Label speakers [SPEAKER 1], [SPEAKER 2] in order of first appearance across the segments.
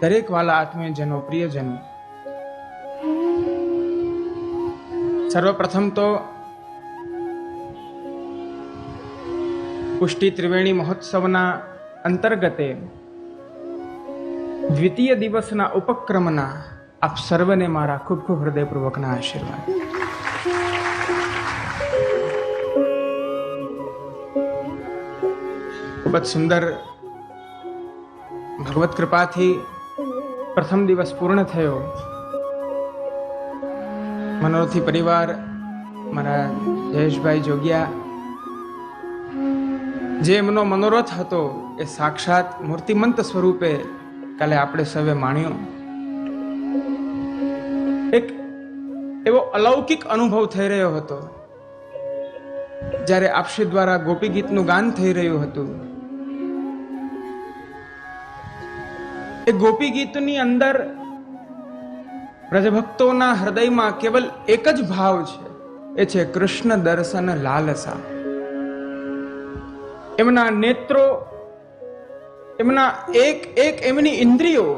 [SPEAKER 1] દરેક વાલા આત્મીયજનો, પ્રિયજનો, સર્વપ્રથમ તો પુષ્ટિ ત્રિવેણી મહોત્સવના અંતર્ગતે દ્વિતીય દિવસના ઉપક્રમના આપ સર્વને મારા ખૂબ ખૂબ હૃદયપૂર્વકના આશીર્વાદ. ખૂબ જ સુંદર ભગવત કૃપાથી પ્રથમ દિવસ પૂર્ણ થયો. મનોરથી પરિવાર, મારા જયેશભાઈ જોગિયા, જે એમનો મનોરથ હતો એ સાક્ષાત મૂર્તિમંત સ્વરૂપે કાલે આપણે સૌએ માણ્યો. એક એવો અલૌકિક અનુભવ થઈ રહ્યો હતો જ્યારે આપશ્રી દ્વારા ગોપી ગીતનું ગાન થઈ રહ્યું હતું. એ ગોપી ગીતની અંદર વ્રજભક્તોના હૃદયમાં કેવલ એક જ ભાવ છે, એ છે કૃષ્ણ દર્શન લાલસા. એમના નેત્રો, એમના એક એમની ઇન્દ્રિયો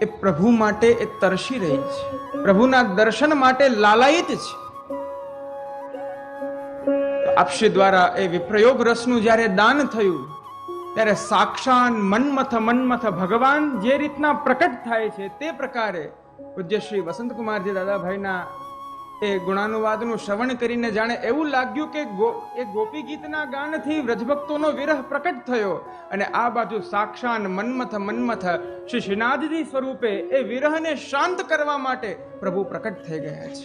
[SPEAKER 1] એ પ્રભુ માટે એ તરસી રહી છે, પ્રભુના દર્શન માટે લાલાયિત છે. આપશ્રી દ્વારા એ વિપ્રયોગ રસનું જ્યારે દાન થયું ત્યારે સાક્ષાત મન્મથ ભગવાન જે રીતના પ્રકટ થાય છે તે પ્રકારે પૂજ્ય શ્રી વસંતકુમારજી દાદાભાઈના એ ગુણાનુવાદનું શ્રવણ કરીને જાણે એવું લાગ્યું કે એ ગોપી ગીતના ગાનથી વ્રજભક્તોનો વિરહ પ્રકટ થયો અને આ બાજુ સાક્ષાત મન્મથ શ્રી શ્રીનાથજી સ્વરૂપે એ વિરહને શાંત કરવા માટે પ્રભુ પ્રકટ થઈ ગયા છે.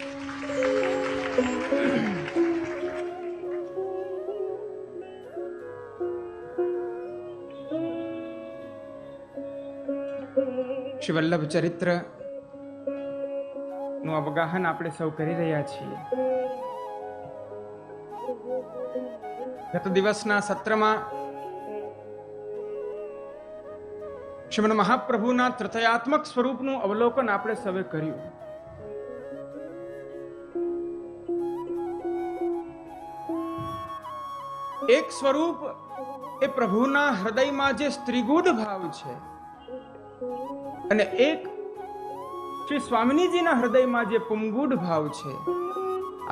[SPEAKER 1] શ્રી વલ્લભ ચરિત્ર નું અવગાહન આપણે સૌ કરી રહ્યા છીએ. ગત દિવસના સત્રમાં શ્રીમદ મહાપ્રભુના ત્રિતયાત્મક સ્વરૂપનું અવલોકન આપણે સૌએ કર્યું. એક સ્વરૂપ એ પ્રભુના હૃદયમાં જે સ્ત્રીગુઢ ભાવ છે અને એક શ્રી સ્વામિનીજીના હૃદયમાં જે પુંગુઢ ભાવ છે.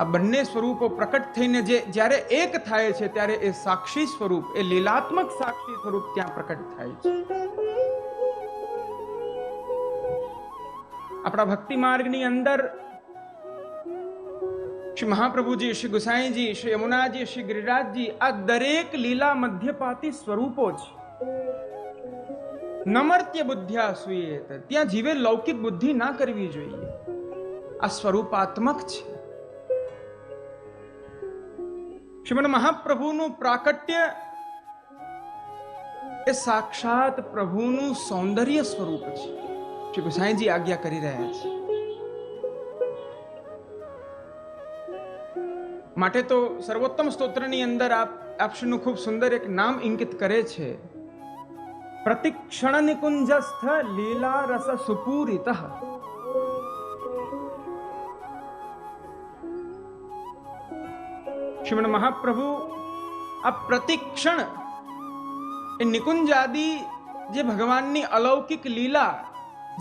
[SPEAKER 1] આ બંને સ્વરૂપો પ્રકટ થઈને જે જ્યારે એક થાય છે ત્યારે એ સાક્ષી સ્વરૂપ, એ લીલાત્મક સાક્ષી સ્વરૂપ ત્યાં પ્રકટ થાય છે. આપણા ભક્તિ માર્ગની અંદર શ્રી મહાપ્રભુજી, શ્રી ગુસાઈજી, શ્રી યમુનાજી, શ્રી ગિરિરાજજી, આ દરેક લીલા મધ્યપાતી સ્વરૂપો છે. નમર્ત્ય બુદ્ધ્યા સુયેત, ત્યાં જીવે લૌકિક બુદ્ધિ ના કરવી જોઈએ. આ સ્વરૂપાત્મક છે. શ્રીમદ મહાપ્રભુનું પ્રાકટ્ય એ સાક્ષાત પ્રભુનું સૌંદર્ય સ્વરૂપ છે. શ્રી ગુસાઈજી આજ્ઞા કરી રહ્યા છે. માટે તો સર્વોત્તમ સ્તોત્રની અંદર આપશ્રીનું ખૂબ સુંદર એક નામ ઇંકિત કરે છે, પ્રતિક્ષણ નિકુંજસ્થ લીલા રસ સુપૂરિત. શ્રીમદ મહાપ્રભુ આ પ્રતિક્ષણ એ નિકુંજાદી જે ભગવાનની અલૌકિક લીલા,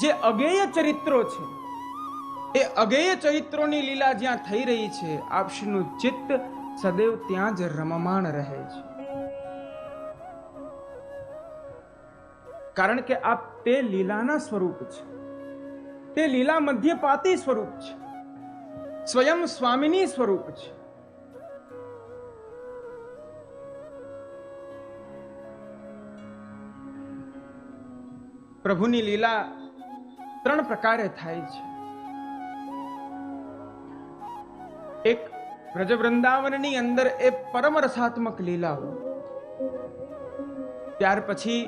[SPEAKER 1] જે અગેય ચરિત્રો છે, એ અગેય ચરિત્રોની લીલા જ્યાં થઈ રહી છે, આપશ્રીનું ચિત્ત સદૈવ ત્યાં જ રમમાણ રહે છે. કારણ કે આ તે લીલાના સ્વરૂપ છે, તે લીલા મધ્યપાતી સ્વરૂપ છે, સ્વયં સ્વામિની સ્વરૂપ છે. પ્રભુની લીલા ત્રણ પ્રકારે થાય છે. એક વ્રજ વૃંદાવનની અંદર એ પરમ રસાત્મક લીલાઓ, ત્યાર પછી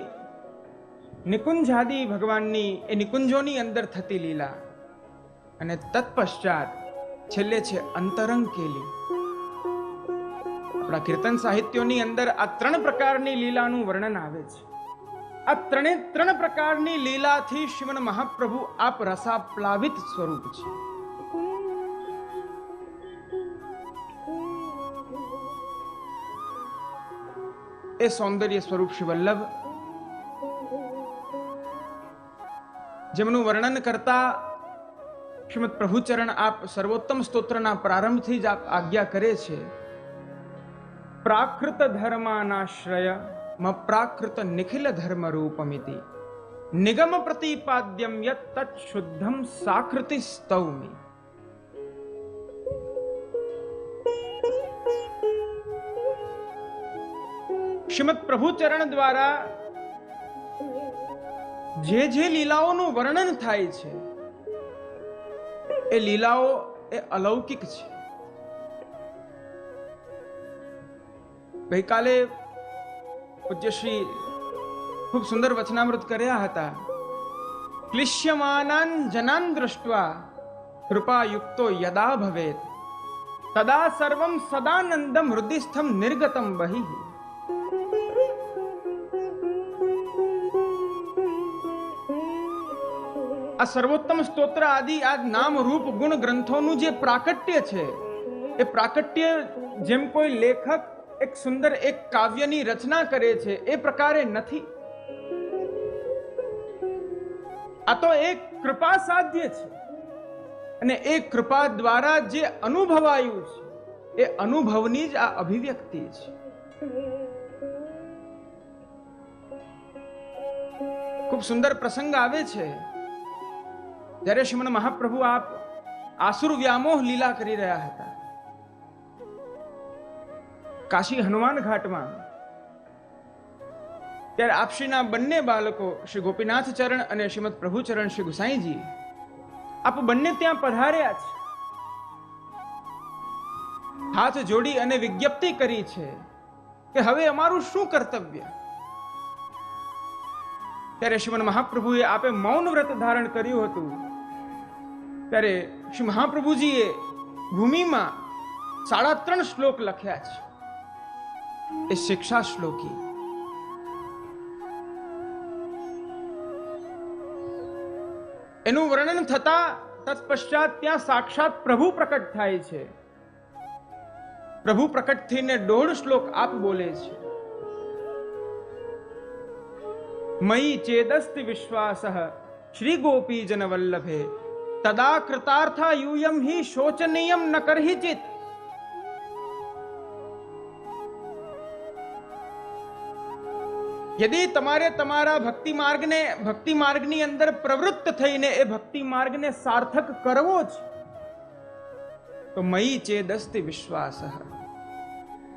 [SPEAKER 1] નિકુંજાદી ભગવાનની એ નિકુંજોની અંદર થતી લીલા, અને તત્પશ્ચાત છેલ્લે છે અંતરંગ કેલી. આપણા કીર્તન સાહિત્યોની અંદર આ ત્રણ પ્રકારની લીલાનું વર્ણન આવે છે. આ ત્રણ પ્રકારની લીલાથી શ્રીમદ મહાપ્રભુ આપ રસાપ્લાવિત સ્વરૂપ છે. એ સૌંદર્ય સ્વરૂપ શ્રી વલ્લભ જેમનું વર્ણન કરતા શ્રીમદ પ્રભુચરણ આપ સર્વોત્તમ સ્તોત્રના પ્રારંભથી જ આપ આજ્ઞા કરે છે, પ્રાકૃત ધર્માનાશ્રય પ્રાકૃત નિખિલ ધર્મ રૂપમિતિ નિગમ પ્રતિપાદ્યમ યત તત શુદ્ધમ સાકૃતિ સ્તૌમી. શ્રીમદ પ્રભુચરણ દ્વારા જે લીલાઓનું વર્ણન થાય છે એ લીલાઓ એ અલૌકિક છે. ગઈકાલે પૂજ્યશ્રી ખૂબ સુંદર વચનામૃત કર્યા હતા. ક્લિશ્યમાનાન જનાન દૃષ્ટ્વા કૃપાયુક્તો યદા ભવેત તદા સર્વં સદાનંદમ હૃદયસ્થમ નિર્ગતમ બહિ. આ સર્વોત્તમ સ્તોત્ર આદિ આ નામ રૂપ ગુણ ગ્રંથોનું જે પ્રાકટ્ય છે એ પ્રાકટ્ય જેમ કોઈ લેખક એક સુંદર એક કાવ્યની રચના કરે છે એ પ્રકારે નથી. આ તો એક કૃપા સાધ્ય છે અને એ કૃપા દ્વારા જે અનુભવાયું છે એ અનુભવની જ આ અભિવ્યક્તિ છે. ખૂબ સુંદર પ્રસંગ આવે છે જ્યારે શ્રીમદ મહાપ્રભુ આપ આસુર વ્યામોહ લીલા કરી રહ્યા હતા કાશી હનુમાન ઘાટમાં, ત્યારે આપશ્રીના બંને બાળકો શ્રી ગોપીનાથ ચરણ અને શ્રીમદ પ્રભુચરણ શ્રી ગુસાઈજી આપ બંને ત્યાં પધાર્યા છે. હાથ જોડી અને વિજ્ઞપ્તિ કરી છે કે હવે અમારું શું કર્તવ્ય. ત્યારે શ્રીમદ મહાપ્રભુએ આપે મૌન વ્રત ધારણ કર્યું હતું. ત્યારે શ્રી મહાપ્રભુજીએ ભૂમિમાં 3.5 શ્લોક લખ્યા છે. એ શિક્ષા શ્લોકી. એનું વર્ણન થતા તત્પશ્ચાત ત્યાં સાક્ષાત પ્રભુ પ્રકટ થાય છે. પ્રભુ પ્રકટ થઈને 1.5 શ્લોક આપ બોલે છે. મયી ચેદસ્તિ વિશ્વાસઃ શ્રી ગોપી જન વલ્લભે તદા કૃતાર્થા यूयम हि शोचनीयम न करहिचित. यदि તમારે તમારા ભક્તિ માર્ગની અંદર પ્રવૃત્ત થઈને એ ભક્તિ માર્ગને સાર્થક કરવો છે તો મયી ચેદસ્તિ વિશ્વાસઃ,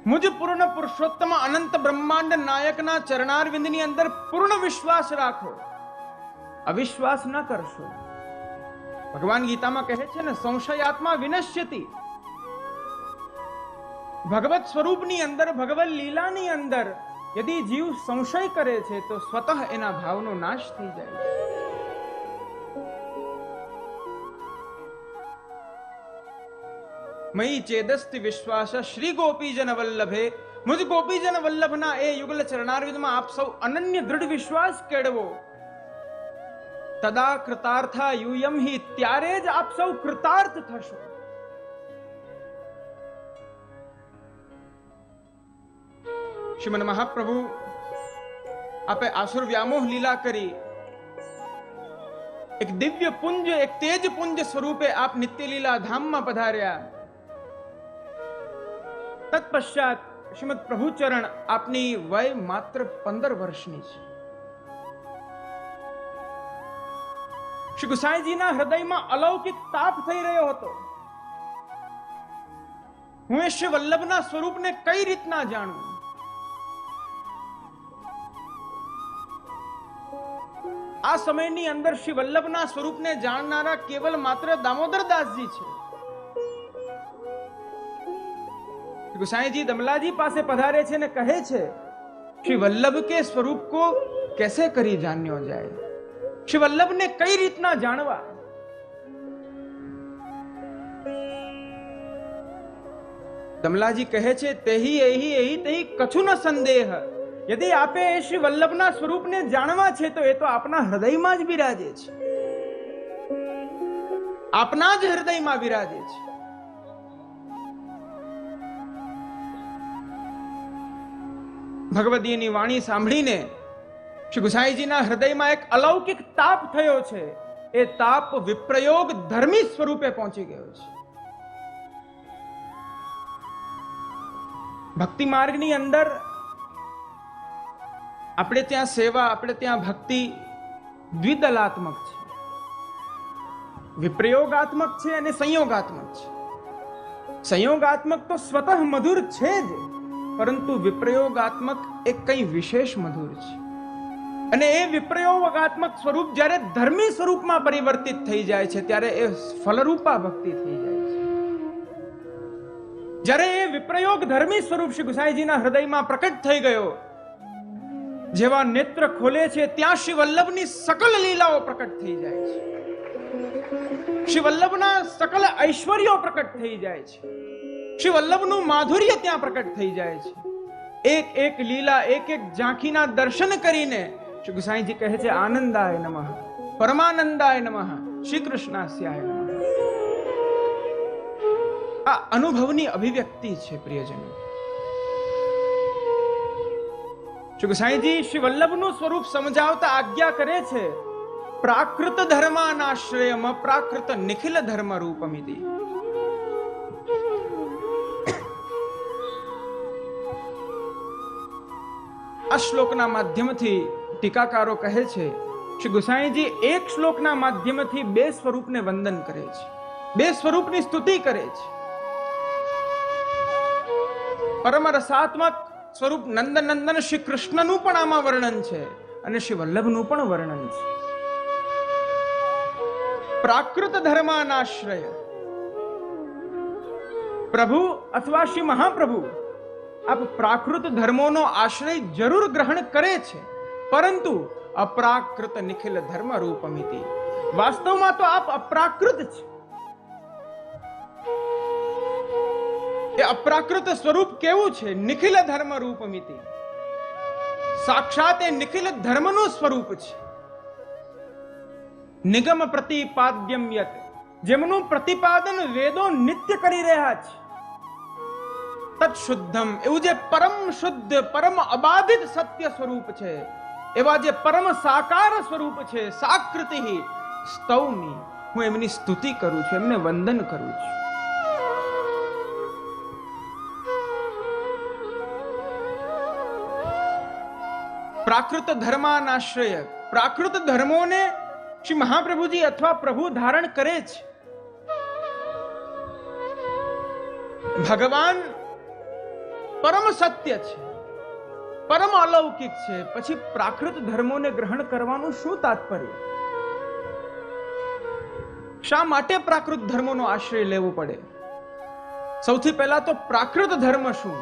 [SPEAKER 1] મુજ પૂર્ણ પુરુષોત્તમ અનંત બ્રહ્માંડ નાયકના ચરણારવિંદની અંદર પૂર્ણ વિશ્વાસ રાખો, અવિશ્વાસ ન કરશો. ભગવાન ગીતામાં કહે છે ને, સંશયાત્મા વિનશ્યતિ. ભગવત સ્વરૂપની અંદર, ભગવત લીલાની અંદર યદિ જીવ સંશય કરે છે તો સ્વતઃ એના ભાવનો નાશ થઈ જાય છે. મયી ચેદસ્તિ વિશ્વાસ શ્રી ગોપીજન વલ્લભે, મુજ ગોપીજન વલ્લભના એ યુગલ ચરણારવિંદમાં આપ સૌ અનન્ય દૃઢ વિશ્વાસ કેળવો. તદા કૃતાર્થા यूयम हि, ત્યારે જ આપ સૌ કૃતાર્થ થશો. શ્રીમદ મહાપ્રભુ આપે આસુર વ્યામોહ લીલા કરી એક દિવ્ય પુંજ, એક તેજ પુંજ સ્વરૂપે આપ નિત્ય લીલા ધામમાં પધાર્યા. તત્પશ્ચાત શ્રીમદ પ્રભુચરણ આપની વય માત્ર 15 વર્ષની છે. શ્રી ગુસાઈજીના હૃદયમાં અલૌકિક તાપ થઈ રહ્યો હતો. હું એ શ્રી વલ્લભના સ્વરૂપને કઈ રીતના જાણું. આ સમયની અંદર શ્રી વલ્લભના સ્વરૂપને જાણનારા કેવલ માત્ર દામોદરદાસજી છે. ગુસાઈજી દમલાજી પાસે પધારે છે ને કહે છે, શ્રી વલ્લભ કે સ્વરૂપ કો कैसे કરી જાણ્યો જાય, શ્રી વલ્લભને કઈ રીતના જાણવા. દમલાજી કહે છે, તેહી એહી એહી તેહી કછું ન સંદેહ. યદિ આપે શ્રી વલ્લભના સ્વરૂપને જાણવા છે તો એ તો આપના હૃદયમાં જ બિરાજે છે, આપના જ હૃદયમાં બિરાજે છે. ભગવદીની વાણી સાંભળીને શ્રી ગુસાઈજીના હૃદયમાં એક અલૌકિક તાપ થયો છે. એ તાપ વિપ્રયોગ ધર્મી સ્વરૂપે પહોંચી ગયો છે. ભક્તિ માર્ગની અંદર આપણે ત્યાં સેવા, આપણે ત્યાં ભક્તિ દ્વિદલાત્મક છે. વિપ્રયોગાત્મક છે અને સંયોગાત્મક છે. સંયોગાત્મક તો સ્વતઃ મધુર છે જ, પરંતુ વિપ્રયોગાત્મક એક કંઈ વિશેષ મધુર છે. અને એ વિપ્રયોગાત્મક સ્વરૂપ જ્યારે ધર્મી સ્વરૂપમાં પરિવર્તિત થઈ જાય છે ત્યારે એ ફલરૂપા ભક્તિ થઈ જાય છે. જ્યારે એ વિપ્રયોગ ધર્મી સ્વરૂપ શ્રી ગુસાઈજીના હૃદયમાં પ્રકટ થઈ ગયો, જેવા નેત્ર ખોલે છે ત્યાં શ્રી વલ્લભની સકલ લીલાઓ પ્રકટ થઈ જાય છે. શ્રી વલ્લભના સકલ ઐશ્વર્યો પ્રકટ થઈ જાય છે. શ્રી વલ્લભનું માધુર્ય ત્યાં પ્રકટ થઈ જાય છે. એક એક લીલા, એક એક ઝાંખીના દર્શન કરીને શ્રી ગુસાઈજી કહે છે, આનંદાય નમઃ, પરમાનંદાય નમઃ, શ્રી કૃષ્ણાસ્યાય નમઃ. આ અનુભવની અભિવ્યક્તિ છે પ્રિયજનો. શ્રી ગુસાઈજી શ્રી વલ્લભનું સ્વરૂપ સમજાવતા આજ્ઞા કરે છે, પ્રાકૃત ધર્માનાશ્રયમ અપ્રાકૃત નિખિલ ધર્મ રૂપમિતિ. આ શ્લોકના માધ્યમથી ટીકાકારો કહે છે, શ્રી ગુસાઈજી એક શ્લોકના માધ્યમથી બે સ્વરૂપને વંદન કરે છે, બે સ્વરૂપની સ્તુતિ કરે છે. પરમ રસાત્મક સ્વરૂપ નંદનંદન શ્રી કૃષ્ણનું પણ આમાં વર્ણન છે અને શ્રી વલ્લભનું પણ વર્ણન છે. પ્રાકૃત ધર્માનાશ્રય, પ્રભુ અથવા શ્રી મહાપ્રભુ આપ પ્રાકૃત ધર્મોનો આશ્રય જરૂર ગ્રહણ કરે છે, પરંતુ અપ્રાકૃત નિખિલ ધર્મ રૂપમિતિ. વાસ્તવમાં તો આપ અપ્રાકૃત છે. એ અપ્રાકૃત સ્વરૂપ કેવું છે? નિખિલ ધર્મ રૂપમિતિ. સાક્ષાત એ નિખિલ ધર્મનું સ્વરૂપ છે. નિગમ પ્રતિપાદ્યમ યત, જેમનું પ્રતિપાદન વેદો નિત્ય કરી રહ્યા છે. તત શુદ્ધમ, એવું જે પરમ શુદ્ધ, પરમ અબાધિત સત્ય સ્વરૂપ છે, એવા જે પરમ સાકાર સ્વરૂપ છે, સાકૃતિ સ્તૌમી, હું એમની સ્તુતિ કરું છું, એમને વંદન કરું છું. પ્રાકૃત ધર્માનાશ્રય, પ્રાકૃત ધર્મોને શ્રી મહાપ્રભુજી અથવા પ્રભુ ધારણ કરે છે. ભગવાન પરમ સત્ય છે, પરમ અલૌકિક છે, પછી પ્રાકૃત ધર્મોને ગ્રહણ કરવાનું શું તાત્પર્ય? શા માટે પ્રાકૃત ધર્મોનો આશ્રય લેવો પડે? સૌથી પહેલા તો પ્રાકૃત ધર્મ શું?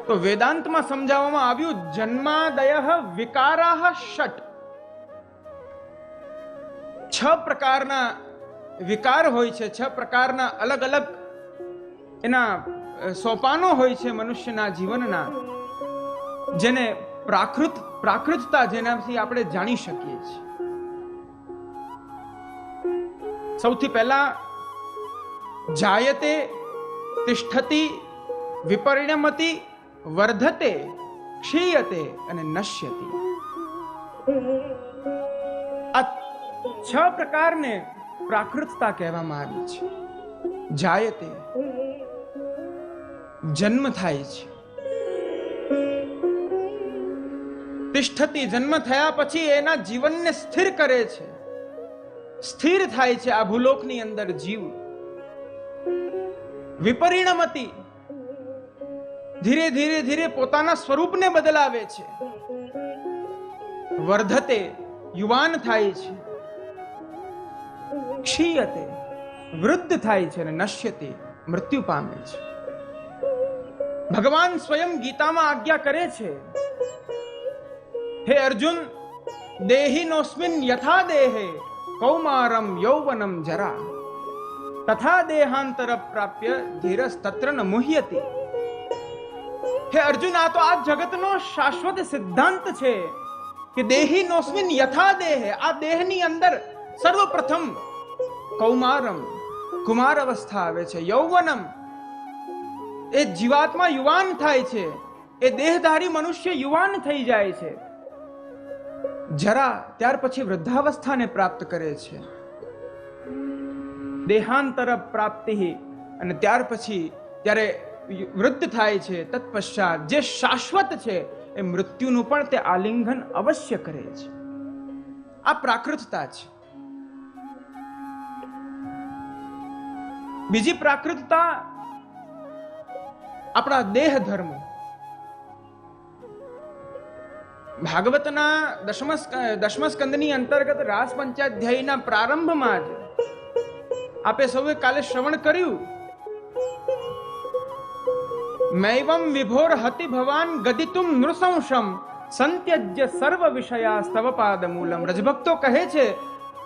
[SPEAKER 1] તો વેદાંતમાં સમજાવવામાં આવ્યું, જન્માદયઃ વિકારાઃ ષટ. 6 પ્રકારના વિકાર હોય છે, 6 પ્રકારના અલગ અલગ એના સોપાનો હોય છે મનુષ્યના જીવનના, જેને પ્રાકૃતતા, જેનાથી આપણે જાણી શકીએ છીએ. સૌથી પહેલા જાયતે, તિષ્ઠતિ, વિપરિણમતિ, વર્ધતે, ક્ષીયતે અને નશ્યતિ. આ 6 પ્રકારને પ્રાકૃતતા કહેવામાં આવી છે. જાયતે, જન્મ થાય છે. તિષ્ઠતિ, જન્મ થયા પછી એના જીવનને સ્થિર કરે છે, સ્થિર થાય છે આ ભૂલોકની અંદર જીવ. વિપરિણમતિ, ધીરે ધીરે ધીરે પોતાના સ્વરૂપને બદલાવે છે. વર્ધતે, યુવાન થાય છે. ક્ષીયતે, વૃદ્ધ થાય છે. અને નશ્યતે, મૃત્યુ પામે છે. ભગવાન સ્વયં ગીતામાં આજ્ઞા કરે છે, હે અર્જુન, દેહિનોસ્મિન યથા દેહે કૌમારમ યૌવનમ જરા તથા દેહાંતર પ્રાપ્ય ધીરસ્તત્ર ન મુહ્યતિ. હે અર્જુન, આ તો આ જગતનો શાશ્વત સિદ્ધાંત છે કે દેહિનોસ્મિન યથા દેહે, આ દેહની અંદર સર્વપ્રથમ કૌમારમ, કુમાર અવસ્થા આવે છે. યૌવનમ, એ જીવાત્મા યુવાન થાય છે, એ દેહધારી મનુષ્ય યુવાન થઈ જાય છે. જરા, ત્યાર પછી વૃદ્ધાવસ્થાને પ્રાપ્ત કરે છે, દેહાંતર પ્રાપ્તિ, અને ત્યાર પછી ત્યારે વૃદ્ધ થાય છે. તત્પશ્ચાત જે શાશ્વત છે એ મૃત્યુનું પણ તે આલિંગન અવશ્ય કરે છે. આ પ્રાકૃતતા છે. બીજી પ્રાકૃતતા આપણા દેહ ધર્મ. ભાગવતના દશમ સ્કંદની અંતર્ગત રાસ પંચાધ્યાયના પ્રારંભમાં જ આપે સૌએ કાલે શ્રવણ કર્યું. મૈવમ વિભોર હતિ ભવાન ગદિતુમ નૃસંશમ સંત્યજ્ય સર્વ વિષયા સ્તવ પાદમૂલમ. રજભક્તો કહે છે,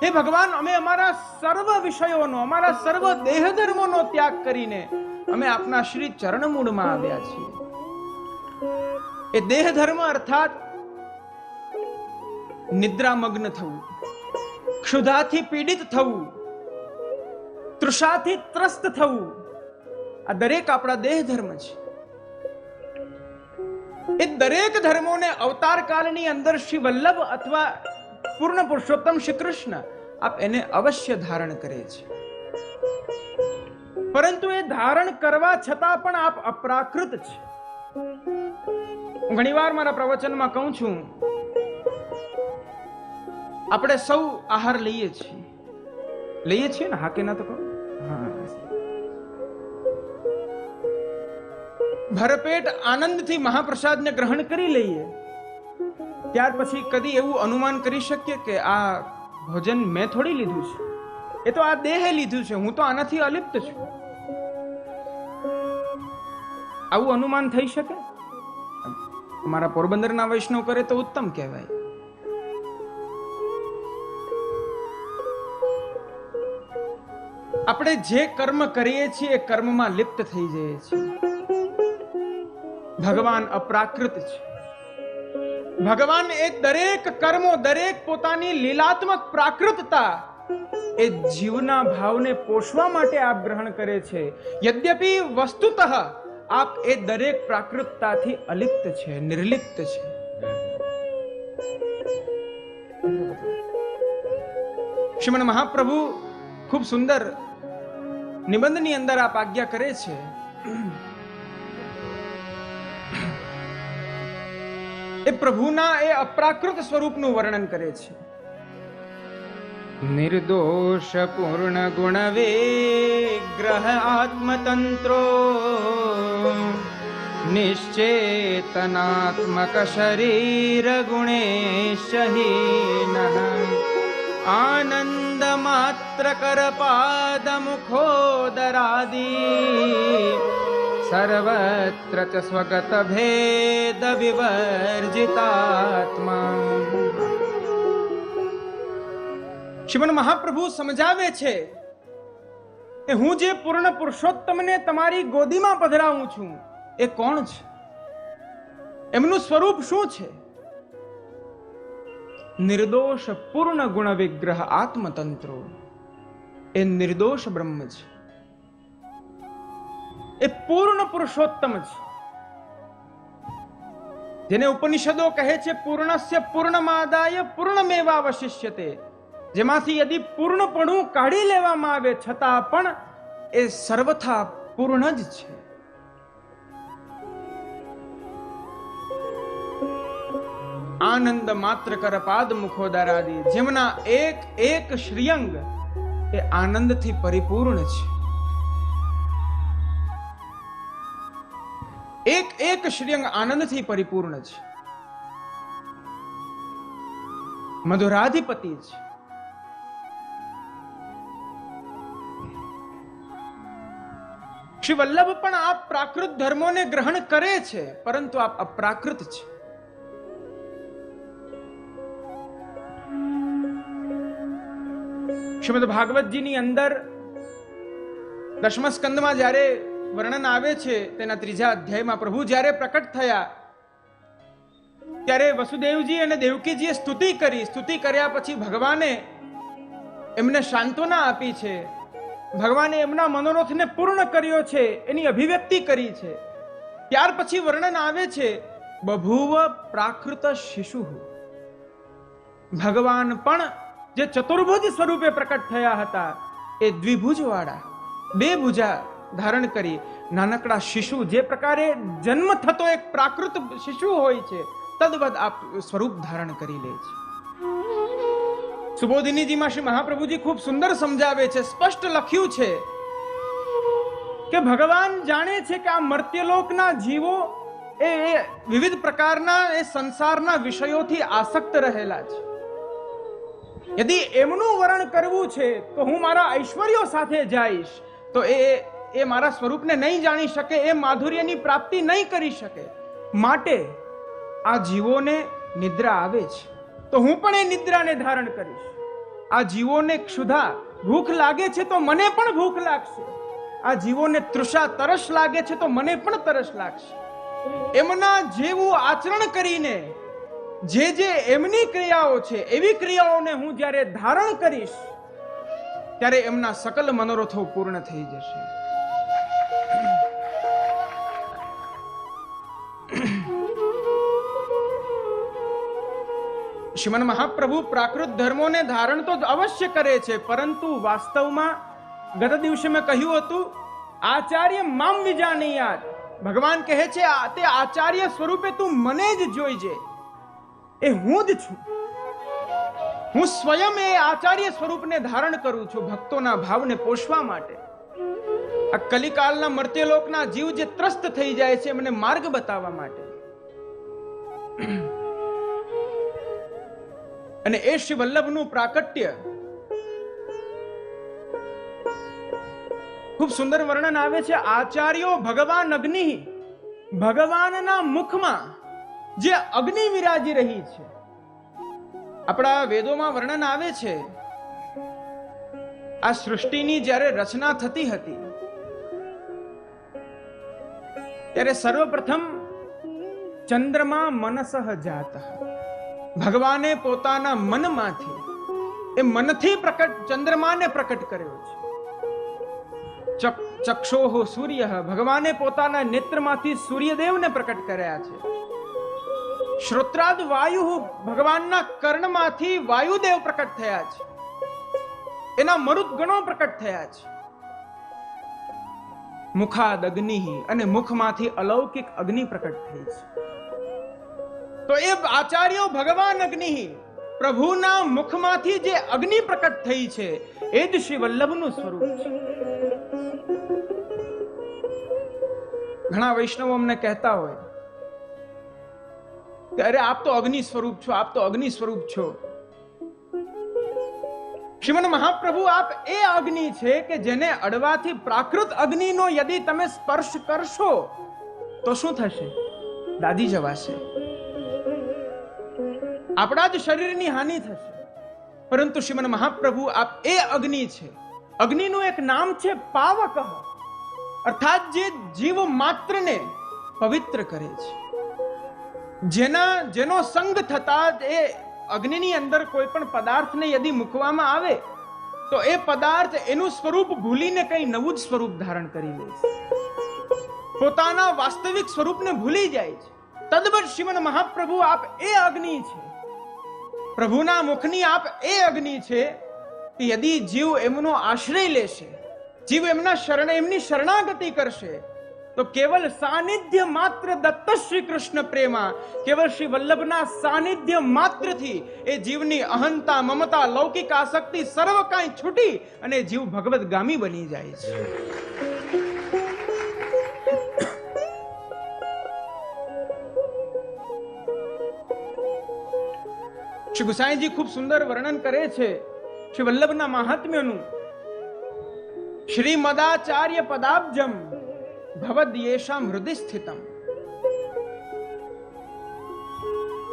[SPEAKER 1] હે ભગવાન, અમે અમારા સર્વ વિષયોનો, અમારા સર્વ દેહ ધર્મોનો ત્યાગ કરીને અમે આપના શ્રી ચરણમૂળમાં આવ્યા છીએ. એ દેહ ધર્મ અર્થાત નિદ્રામગ્ન થવું, ક્ષુધાથી પીડિત થવું, તૃષાથી ત્રસ્ત થવું, આ દરેક આપણા દેહ ધર્મ છે. એ દરેક ધર્મોને અવતાર કાળની અંદર શ્રી વલ્લભ અથવા પૂર્ણ પુરુષોત્તમ શ્રી કૃષ્ણ આપ એને અવશ્ય ધારણ કરે છે. પરંતુ એ ધારણ કરવા છતાં પણ આપ અપ્રાકૃત છે. હું ઘણીવાર મારા પ્રવચનમાં કહું છું, આપણે સૌ આહાર લઈએ છીએ ને? હા કે ના તો કહો. ભરપેટ આનંદથી મહાપ્રસાદને ગ્રહણ કરી લઈએ, ત્યાર પછી કદી એવું અનુમાન કરી શકીએ કે આ ભોજન મેં થોડી લીધું છે, એ તો આ દેહે લીધું છે, હું તો આનાથી અલિપ્ત છું. આવું અનુમાન થઈ શકે? મારા પોરબંદરના વૈષ્ણવ કરે તો ઉત્તમ કહેવાય. આપણે જે કર્મ કરીએ છીએ એ કર્મમાં લિપ્ત થઈ જઈએ છીએ. ભગવાન અપ્રાકૃત છે. ભગવાન એ દરેક કર્મો, દરેક પોતાની લીલાત્મક પ્રાકૃતતા એ જીવના ભાવને પોષવા માટે આપ ગ્રહણ કરે છે. યદ્યપિ વસ્તુતઃ આપ એ દરેક પ્રાકૃતતાથી અલિપ્ત છે, નિર્લિપ્ત છે. શ્રીમદ મહાપ્રભુ ખૂબ સુંદર નિબંધની અંદર આપ આજ્ઞા કરે છે. એ પ્રભુના એ અપ્રાકૃત સ્વરૂપનું વર્ણન કરે છે. નિર્દોષ પૂર્ણ ગુણ વિગ્રહ આત્મતંત્રો નિશ્ચેતનાત્મક શરીર ગુણેશહીન આનંદ માત્ર કર પાદ મુખોદરાદી સર્વત્ર ચ સ્વગત ભેદ વિવર્જિતાત્મા. શ્રીમદ મહાપ્રભુ સમજાવે છે કે હું જે પૂર્ણ પુરુષોત્તમને તમારી ગોદીમાં પધરાવું છું એ કોણ છે, એમનું સ્વરૂપ શું છે? નિર્દોષ પૂર્ણ ગુણ વિગ્રહ આત્મતંત્રો. એ નિર્દોષ બ્રહ્મ છે, એ પૂર્ણ પુરુષોત્તમ છે, જેને ઉપનિષદો કહે છે પૂર્ણસ્ય પૂર્ણમાદાય પૂર્ણમેવાવશિષ્યતે. જેમાંથી યદિ પૂર્ણપણું કાઢી લેવામાં આવે છતાં પણ એ સર્વથા પૂર્ણ જ છે. આનંદ માત્ર કર પાદ મુખોદરાદી. જેમના એક એક શ્રીઅંગ એ આનંદથી પરિપૂર્ણ છે. એક એક શ્રીઅંગ આનંદથી પરિપૂર્ણ છે. મધુરાધિપતિ છે. શ્રી વલ્લભ પણ આપ પ્રાકૃત ધર્મોને ગ્રહણ કરે છે, પરંતુ આપ અપ્રાકૃત છે. શ્રીમદ ભાગવતજીની અંદર દશમ સ્કંદમાં જ્યારે વર્ણન આવે છે, તેના 3જા અધ્યાયમાં પ્રભુ જ્યારે પ્રકટ થયા ત્યારે વસુદેવજી અને દેવકીજીએ સ્તુતિ કરી. સ્તુતિ કર્યા પછી ભગવાને એમને સાંત્વના આપી છે. ભગવાને એમના મનોરથને પૂર્ણ કર્યો છે, એની અભિવ્યક્તિ કરી છે. ત્યાર પછી વર્ણન આવે છે બભૂવ પ્રાકૃત શિશુ. ભગવાન પણ જે ચતુર્ભુજ સ્વરૂપે પ્રકટ થયા હતા એ દ્વિભુજ વાળા, બે ભુજા ધારણ કરી નાનકડા શિશુ જે પ્રકારે જન્મ થતો એક પ્રાકૃત શિશુ હોય છે તદ્વદ આપ સ્વરૂપ ધારણ કરી લે છે. સુબોધિનીજીમાં શ્રી મહાપ્રભુજી ખૂબ સુંદર સમજાવે છે, સ્પષ્ટ લખ્યું છે કે ભગવાન જાણે છે કે આ મર્ત્યલોકના જીવો એ વિવિધ પ્રકારના એ સંસારના વિષયોથી આસક્ત રહેલા છે. યદિ એમનું વર્ણન કરવું છે તો હું મારા ઐશ્વર્યો સાથે જઈશ તો એ મારા સ્વરૂપને નહીં જાણી શકે, એ માધુર્યની પ્રાપ્તિ નહીં કરી શકે. માટે આ જીવોને નિદ્રા આવે છે તો હું પણ એ નિદ્રાને ધારણ કરીશ. આ જીવોને ક્ષુધા ભૂખ લાગે છે તો મને પણ ભૂખ લાગશે. આ જીવોને તૃષા તરસ લાગે છે તો મને પણ તરસ લાગશે. એમના જેવું આચરણ કરીને જે એમની ક્રિયાઓ છે એવી ક્રિયાઓને હું જ્યારે ધારણ કરીશ ત્યારે એમના સકલ મનોરથો પૂર્ણ થઈ જશે. શ્રીમન મહાપ્રભુ પ્રાકૃત ધર્મોને ધારણ તો અવશ્ય કરે છે, પરંતુ વાસ્તવમાં ગત દિવસે મેં કહ્યું હતું આચાર્ય મામ વિજાનીયાત. ભગવાન કહે છે તે આચાર્ય સ્વરૂપે તું મને જ જોઈજે, એ હું જ છું. હું સ્વયં એ આચાર્ય સ્વરૂપને ધારણ કરું છું ભક્તોના ભાવને પોષવા માટે. આ કલિકાલના મર્ત્યલોકના જીવ જે ત્રસ્ત થઈ જાય છે એમને માર્ગ બતાવવા માટે. અને એ શ્રી વલ્લભનું પ્રાકટ્ય ખૂબ સુંદર વર્ણન આવે છે. આચાર્યો ભગવાન અગ્નિ, ભગવાનના મુખમાં જે અગ્નિ વિરાજી રહી છે. આપણા વેદોમાં વર્ણન આવે છે આ સૃષ્ટિની જ્યારે રચના થતી હતી ત્યારે સર્વપ્રથમ ચંદ્રમા મનસઃ જાતઃ. ભગવાને પોતાના મનમાંથી એ મનથી પ્રકટ ચંદ્રમાને પ્રકટ કર્યો છે. ચક્ષોઃ સૂર્ય, ભગવાને પોતાના નેત્રમાંથી સૂર્યદેવને પ્રકટ કર્યા છે. શ્રોત્રાદ વાયુ, ભગવાનના કર્ણમાંથી વાયુદેવ પ્રકટ થયા છે. એના મરુત ગણો પ્રકટ થયા છે. મુખાદ અગ્નિ, અને મુખમાંથી અલૌકિક અગ્નિ પ્રકટ થઈ છે. તો એ આચાર્યો ભગવાન અગ્નિ, પ્રભુના મુખમાંથી જે અગ્નિ પ્રકટ થઈ છે એ જ શ્રી વલ્લભનું સ્વરૂપ છે. ઘણા વૈષ્ણવો અમને કહેતા હોય કે અરે આપ તો અગ્નિ સ્વરૂપ છો, આપ તો અગ્નિ સ્વરૂપ છો. શ્રીમન મહાપ્રભુ આપ એ અગ્નિ છે કે જેને અડવાથી પ્રાકૃત અગ્નિનો યદિ તમે સ્પર્શ કરશો તો શું થશે? દાદી જવાશે, આપણા જ શરીરની હાનિ થશે. પરંતુ શ્રીમન મહાપ્રભુ આપ એ અગ્નિ છે. અગ્નિનું એક નામ છે પાવક, અર્થાત જે જીવ માત્રને પવિત્ર કરે છે. જેનો સંગ થતા એ અગ્નિની અંદર કોઈ પણ પદાર્થને યદિ મૂકવામાં આવે તો એ પદાર્થ એનું સ્વરૂપ ભૂલીને કઈ નવું જ સ્વરૂપ ધારણ કરી લે છે, પોતાના વાસ્તવિક સ્વરૂપને ભૂલી જાય છે. તદ્વત શ્રીમન મહાપ્રભુ આપ એ અગ્નિ છે. પ્રભુના મુખની આપ એ અગ્નિ છે કે યદિ જીવ એમનો આશ્રય લેશે, જીવ એમની શરણાગતિ કરશે તો કેવલ સાનિધ્ય માત્ર દત્ત શ્રી કૃષ્ણ પ્રેમા, કેવલ શ્રી વલ્લભના સાનિધ્ય માત્રથી એ જીવની અહંતા, મમતા, લૌકિક આસક્તિ સર્વ કાંઈ છૂટી અને જીવ ભગવત ગામી બની જાય છે. શ્રી ગુસાઈજી ખૂબ સુંદર વર્ણન કરે છે શ્રી વલ્લભના મહાત્મ્યનું. શ્રીમદાચાર્ય પદાબ્જમ ભવદ્યેષામ હૃદય સ્થિતમ.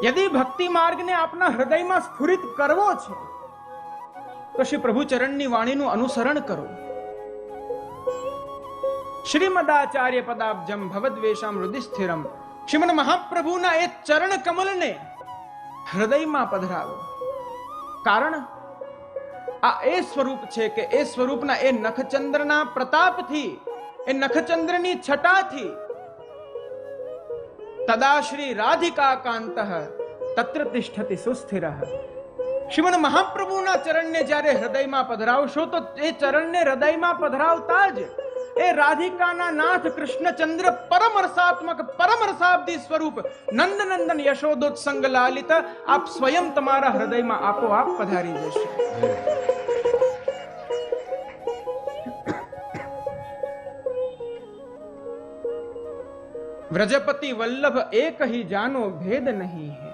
[SPEAKER 1] યદિ ભક્તિ માર્ગને આપના હૃદયમાં સ્ફુરિત કરવો છે તો શ્રી પ્રભુ ચરણની વાણીનું અનુસરણ કરો. શ્રીમદાચાર્ય પદાબ્જમ ભવદ્વેષામ હૃદય સ્થિરમ. શ્રીમદ મહાપ્રભુના એ ચરણ કમલને હૃદયમાં પધરાવો. કારણ આ એ સ્વરૂપ છે કે એ સ્વરૂપના એ નખચંદ્રના પ્રતાપથી, એ નખચંદ્રની છટાથી તદા શ્રી રાધિકા કાંતઃ તત્ર તિષ્ઠતિ સુસ્થિરઃ. શ્રીમદ મહાપ્રભુના ચરણને જ્યારે હૃદયમાં પધરાવશો તો એ ચરણને હૃદયમાં પધરાવતા જ એ રાધિકાના નાથ કૃષ્ણચંદ્ર પરમ રસાત્મક પરમ રસાબ્દી સ્વરૂપ નંદનંદન યશોદોત્સંગ લાલિત આપ સ્વયં તમારા હૃદયમાં આપોઆપ પધારી જશે. વ્રજપતિ વલ્લભ એક હી જાનો ભેદ નહીં હૈ.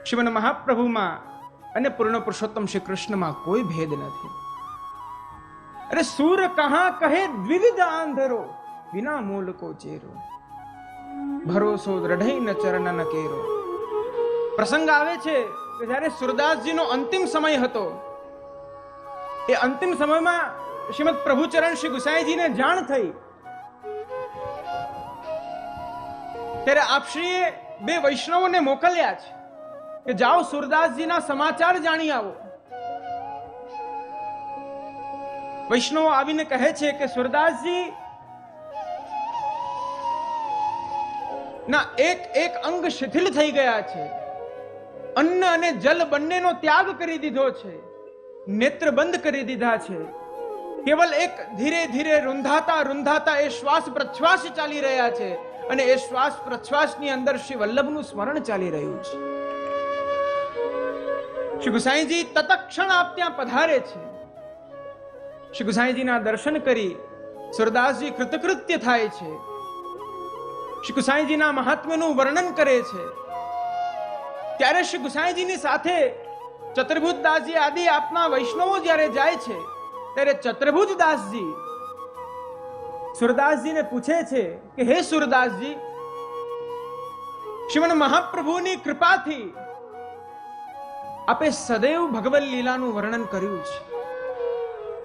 [SPEAKER 1] શ્રીમદ મહાપ્રભુમાં અને પૂર્ણ પુરુષોત્તમ શ્રી કૃષ્ણમાં કોઈ ભેદ નથી. અરે સૂર કહા કહે દ્વિવિધ આંધરો વિના મૂલ કો ચેરો ભરોસો દ્રઢઈ ન ચરણ ન કેરો. પ્રસંગ આવે છે કે જ્યારે સુરદાસજીનો અંતિમ સમય હતો, એ અંતિમ સમયમાં શ્રીમદ પ્રભુચરણ શ્રી ગુસાઈજીને જાણ થઈ ત્યારે આપશ્રીએ બે વૈષ્ણવોને મોકલ્યા છે કે જાઓ સુરદાસજીના સમાચાર જાણી આવો. વૈષ્ણવો આવીને કહે છે કે સુરદાસજી ના એક એક અંગ શિથિલ થઈ ગયા છે, અન્ન અને જલ બંનેનો ત્યાગ કરી દીધો છે, નેત્ર બંધ કરી દીધા છે, કેવલ એક ધીરે ધીરે રૂંધાતા રૂંધાતા એ શ્વાસ પ્રશ્વાસ ચાલી રહ્યા છે અને એ શ્વાસ પ્રશ્વાસની અંદર શ્રી વલ્લભનું સ્મરણ ચાલી રહ્યું છે. શ્રી ગુસાઈજી તત્ક્ષણ આપ ત્યાં પધારે છે. શ્રી ગુસાઈજીના દર્શન કરી સુરદાસજી કૃતકૃત્ય થાય છે. શ્રી ગુસાઈજીના મહાત્મ્યનું વર્ણન કરે છે. ત્યારે શ્રી ગુસાઈજીની સાથે ચતુર્ભુજ દાસજી આદિ આપના વૈષ્ણવો જ્યારે જાય છે ત્યારે ચતુર્ભુજ દાસજી સુરદાસજીને પૂછે છે કે હે સુરદાસજી, શ્રીમદ મહાપ્રભુની કૃપાથી આપે સદૈવ ભગવદ લીલાનું વર્ણન કર્યું છે,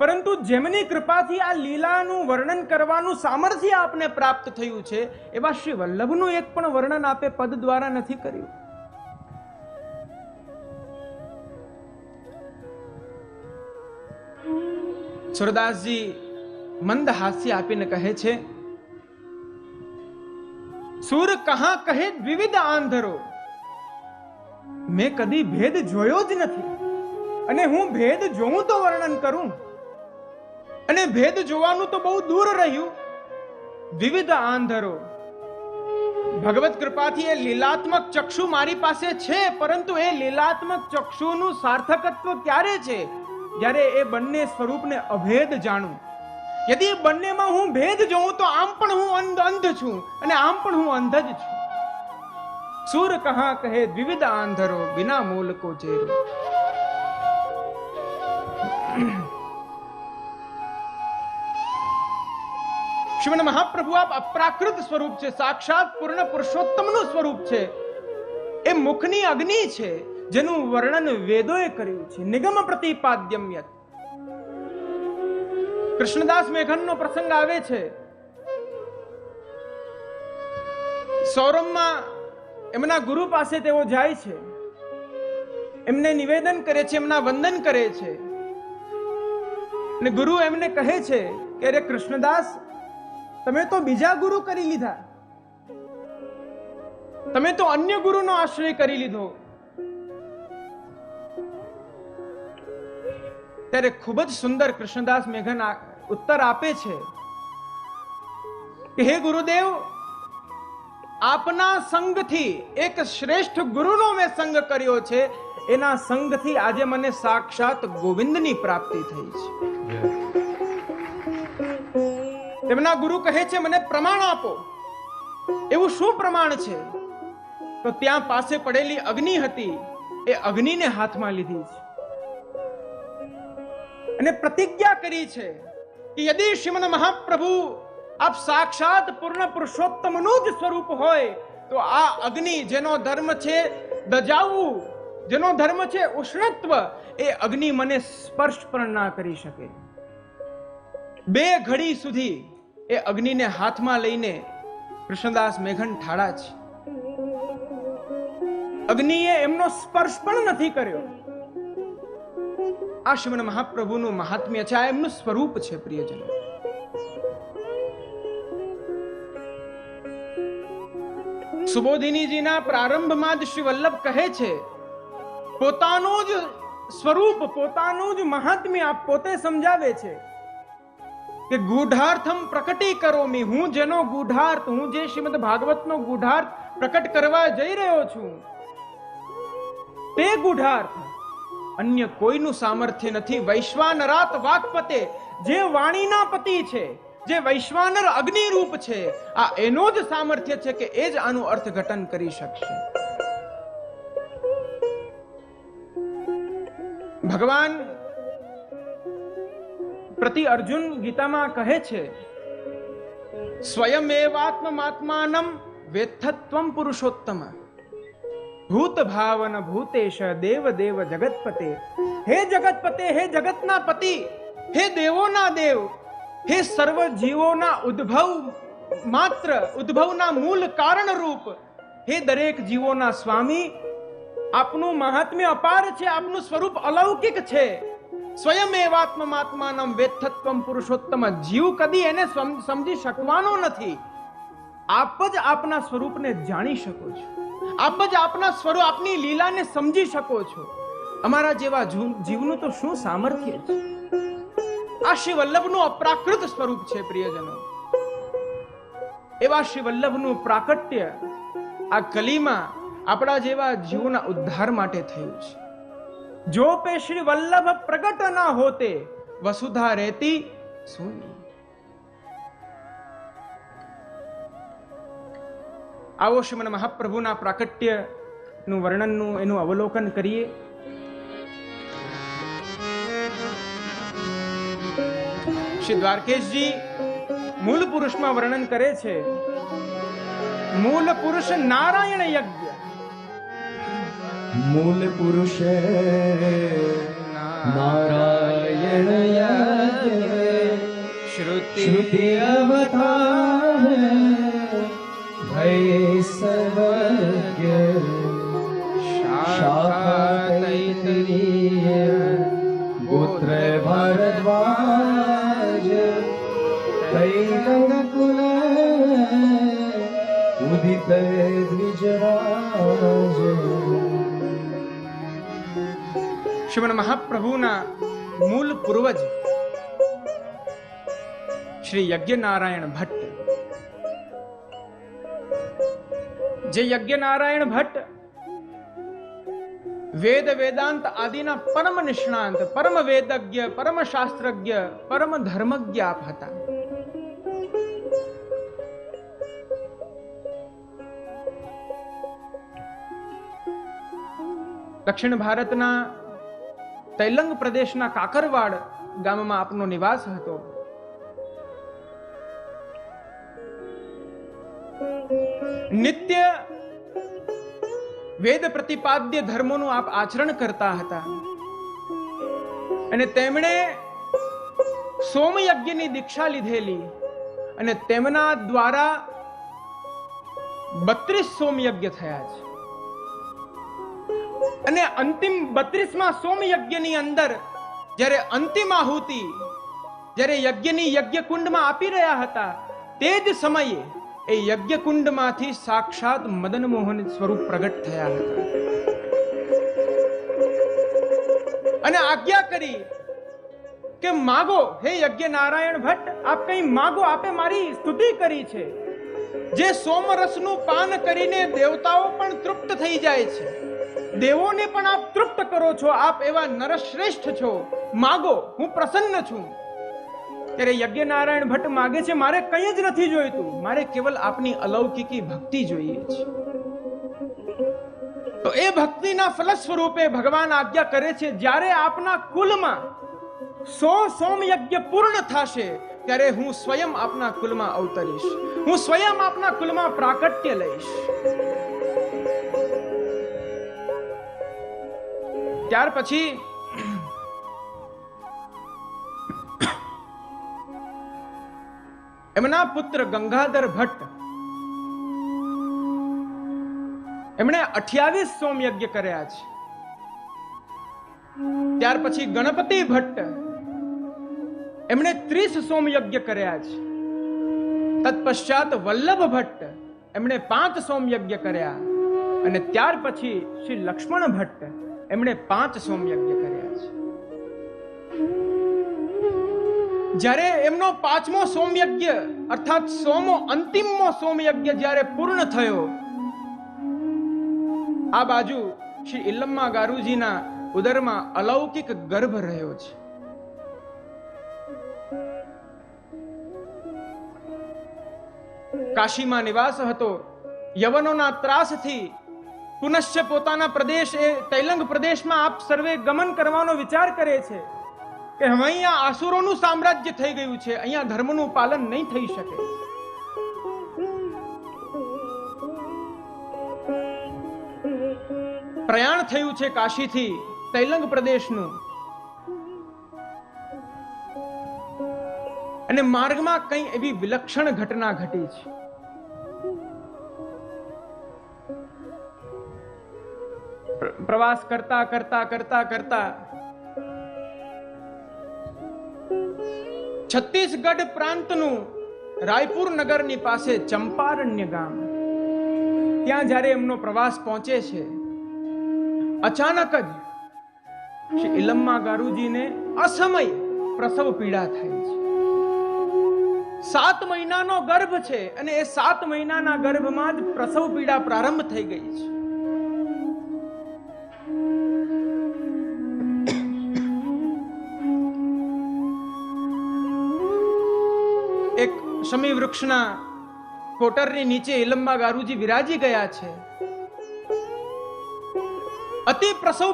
[SPEAKER 1] પરંતુ જેમની કૃપાથી આ લીલાનું વર્ણન કરવાનું સામર્થ્ય આપને પ્રાપ્ત થયું છે એવા શ્રી વલ્લભનું એક પણ વર્ણન આપે પદ દ્વારા નથી કર્યું. સુરદાસજી મંદ હાસ્ય આપીને કહે છે, સૂર કહા કહે દ્વિવિધ આંધરો. મેં કદી ભેદ જોયો જ નથી અને હું ભેદ જોઉં તો વર્ણન કરું, અને ભેદ જોવાનું તો બહુ દૂર રહ્યું. વિવિધ આંધરો, ભગવત કૃપાથી એ લીલાત્મક ચક્ષુ મારી પાસે છે, પરંતુ એ લીલાત્મક ચક્ષુનું સાર્થકત્વ ક્યારે છે? જ્યારે એ બંને સ્વરૂપને અભેદ જાણું. યદિ બંનેમાં હું ભેદ જોઉં તો આમ પણ હું અંધ છું અને આમ પણ હું અંધ જ છું. સૂર કહા કહે દ્વિવિધ આંધરો બિના મૂલ કો ચેરો. શ્રીમદ મહાપ્રભુ આપ અપ્રાકૃત સ્વરૂપ છે, સાક્ષાત પૂર્ણ પુરુષોત્તમનું સ્વરૂપ છે. એ મુખની અગ્નિ છે જેનું વર્ણન વેદોએ કર્યું છે. નિગમ પ્રતિપાદ્યમ યત. કૃષ્ણદાસ મેઘનનો પ્રસંગ આવે છે. સૌરમમાં એમના ગુરુ પાસે તેઓ જાય છે, એમને નિવેદન કરે છે, એમના વંદન કરે છે, અને ગુરુ એમને કહે છે કે અરે કૃષ્ણદાસ, તમે તો બીજા ગુરુ કરી લીધા, તમે તો અન્ય ગુરુનો આશ્રય કરી લીધો. ત્યારે ખૂબ જ સુંદર કૃષ્ણદાસ મેઘન ઉત્તર આપે છે કે હે ગુરુદેવ, આપના સંગથી એક શ્રેષ્ઠ ગુરુનો મેં સંગ કર્યો છે, એના સંગથી આજે મને સાક્ષાત ગોવિંદની પ્રાપ્તિ થઈ છે. તેમના ગુરુ કહે છે મને પ્રમાણ આપો. એવું શું પ્રમાણ છે? તો ત્યાં પાસે પડેલી અગ્નિ હતી, એ અગ્નિને હાથમાં લીધી છે અને પ્રતિજ્ઞા કરી છે કે યદિ શ્રીમદ મહાપ્રભુ આપ સાક્ષાત પૂર્ણ પુરુષોત્તમનું જ સ્વરૂપ હોય તો આ અગ્નિ જેનો ધર્મ છે દજાવવું, જેનો ધર્મ છે ઉષ્ણત્વ, એ અગ્નિ મને સ્પર્શ પણ ના કરી શકે. 2 ઘડી સુધી એ અગ્નિને હાથમાં લઈને કૃષ્ણદાસ મેઘન ઠાડા છે. અગ્નિએ એમનો સ્પર્શ પણ નથી કર્યો. આ શ્રીમદ મહાપ્રભુનું મહાત્મ્ય છે, આ એમનું સ્વરૂપ છે. પ્રિયજનો, સુબોધિનીજીના પ્રારંભમાં જ શ્રી વલ્લભ કહે છે પોતાનું જ સ્વરૂપ, પોતાનું જ મહાત્મ્ય આપ પોતે સમજાવે છે કે ગૂઢાર્થમ પ્રકટી કરોમી. હું જેનો ગૂઢાર્થ, હું જે શ્રીમદ ભાગવતનો ગૂઢાર્થ પ્રકટ કરવા જઈ રહ્યો છું, તે ગૂઢાર્થ અન્ય કોઈનું સામર્થ્ય નથી. વૈશ્વાનરાત વાક્પતે, જે વાણીના પતિ છે, જે વૈશ્વાનર અગ્નિ રૂપ છે, આ એનો જ સામર્થ્ય છે કે એ જ આનું અર્થઘટન કરી શકશે. ભગવાન પ્રતિ અર્જુન ગીતામાં કહે છે, સ્વયમેવાત્માત્માનમ વેત્થત્વમ પુરુષોત્તમ ભૂત ભાવન ભૂતેશ દેવ દેવ જગતપતે. હે જગતપતે, હે જગતના પતિ, હે દેવોના દેવ, હે સર્વ જીવોના ઉદ્ભવ માત્ર, ઉદ્ભવના મૂળ કારણ રૂપ, હે દરેક જીવોના સ્વામી, આપનું મહાત્મ્ય અપાર છે, આપનું સ્વરૂપ અલૌકિક છે. સ્વયમેવાત્માત્માનમ વેત્થત્વમ પુરુષોત્તમ. જીવ કદી એને સમજી શકવાનો નથી. આપ જ આપના સ્વરૂપને જાણી શકો છો, આપ જ આપના સ્વરૂપ, આપની લીલાને સમજી શકો છો. અમારા જેવા જીવનું તો શું સામર્થ્ય છે. આ શ્રી વલ્લભનું અપ્રાકૃત સ્વરૂપ છે પ્રિયજનો. એવા શ્રી વલ્લભનું પ્રાકટ્ય આ કલીમાં આપણા જેવા જીવોના ઉદ્ધાર માટે થયું છે. જો પે શ્રી વલ્લભ પ્રગટ ના હોતે વસુધા રહેતી શૂન્ય. આવો શ્રીમદ મહાપ્રભુના પ્રાકટ્ય નું વર્ણનનું એનું અવલોકન કરીએ. શ્રી દ્વારકેશજી મૂળ પુરુષમાં વર્ણન કરે છે. મૂળ પુરુષ નારાયણ યજ્ઞ.
[SPEAKER 2] મૂળ પુરુષ નારાયણ યજ્ઞ શ્રુતિ અવતાર ભય સર્વજ્ઞ શાખા તૈતરીય પુત્ર ભારદ્વાજ તૈલંગ કુલ ઉદિત દ્વિજરાજ.
[SPEAKER 1] શ્રીમદ મહાપ્રભુના મૂળ પૂર્વજ શ્રી યજ્ઞનારાયણ ભટ્ટ. જે યજ્ઞનારાયણ ભટ્ટ વેદ વેદાંત આદિના પરમ નિષ્ણાંત, પરમ વેદજ્ઞ, પરમ શાસ્ત્રજ્ઞ, પરમ ધર્મજ્ઞ આપ હતા. દક્ષિણ ભારતના તૈલંગ પ્રદેશના કાકરવાડ ગામમાં આપનો નિવાસ હતો. નિત્ય વેદ પ્રતિપાદ્ય ધર્મોનું આપ આચરણ કરતા હતા અને તેમણે સોમયજ્ઞની દીક્ષા લીધેલી અને તેમના દ્વારા 32 સોમયજ્ઞ થયા છે. અને અંતિમ 32માં સોમયજ્ઞની અંદર જ્યારે અંતિમ આહુતિ, જ્યારે યજ્ઞની યજ્ઞકુંડમાં આપી રહ્યા હતા, તે જ સમયે એ યજ્ઞકુંડમાંથી સાક્ષાત મદન મોહન સ્વરૂપ પ્રગટ થયા હતા અને આજ્ઞા કરી કે માગો, હે યજ્ઞ નારાયણ ભટ્ટ, આપ કઈ માગો. આપે મારી સ્તુતિ કરી છે. જે સોમરસનું પાન કરીને દેવતાઓ પણ તૃપ્ત થઈ જાય છે, દેવોને પણ આપ તૃપ્ત કરો છો. આપ એવા નરશ્રેષ્ઠ છો, માગો, હું પ્રસન્ન છું. ત્યારે યજ્ઞ નારાયણ ભટ્ટ માગે છે, મારે કંઈ જ નથી જોઈતું, મારે કેવલ આપની અલૌકિકી ભક્તિ જોઈએ છે. તો એ ભક્તિના ફલ સ્વરૂપે ભગવાન આજ્ઞા કરે છે, જ્યારે આપના કુલમાં 100 સોમયજ્ઞ પૂર્ણ થશે ત્યારે હું સ્વયં આપના કુલમાં અવતરીશ, હું સ્વયં આપના કુલમાં પ્રાકટ્ય લઈશ. ત્યાર પછી એમના પુત્ર ગંગાધર ભટ્ટ, એમણે 28 સોમયજ્ઞ કર્યા છે. ત્યાર પછી ગણપતિ ભટ્ટ, એમણે 30 સોમયજ્ઞ કર્યા છે. તત્પશ્ચાત વલ્લભ ભટ્ટ, એમણે 5 સોમયજ્ઞ કર્યા. અને ત્યાર પછી શ્રી લક્ષ્મણ ભટ્ટ, એમણે 5 સોમયજ્ઞ કર્યા છે. જ્યારે એમનો 5મો સોમયજ્ઞ અર્થાત 100મો અંતિમમો સોમયજ્ઞ જ્યારે પૂર્ણ થયો, આ બાજુ શ્રી ઇલ્લમ્મા ગારુજીના ઉદરમાં અલૌકિક ગર્ભ રહ્યો છે. કાશીમાં નિવાસ હતો. યવનોના ત્રાસથી પુનશ્ચ પોતાના પ્રદેશ એ તૈલંગ પ્રદેશમાં આપ સર્વે ગમન કરવાનો વિચાર કરે છે કે હવે અહીંયા આસુરોનું સામ્રાજ્ય થઈ ગયું છે, અહીંયા ધર્મનું પાલન નહીં થઈ શકે. પ્રયાણ થયું છે કાશીથી તૈલંગ પ્રદેશનું, અને માર્ગમાં કઈ એવી વિલક્ષણ ઘટના ઘટી છે. પ્રવાસ કરતા કરતા કરતા કરતા છત્તીસગઢ પ્રાંતનું રાયપુર નગરની પાસે ચંપારણ્ય ગામ, ત્યાં જ્યારે એમનો પ્રવાસ પહોંચે છે, અચાનક જ શ્રી ઇલ્લમ્મા ગારુજીને અસમય પ્રસવ પીડા થાય છે. 7 મહિનાનો ગર્ભ છે અને એ 7 મહિનાના ગર્ભમાં જ પ્રસવ પીડા પ્રારંભ થઈ ગઈ છે. એક શમી વૃક્ષના કોટરની નીચે ઇલ્લમ્મા ગારુજી વિરાજી ગયા છે. અતિ પ્રસવ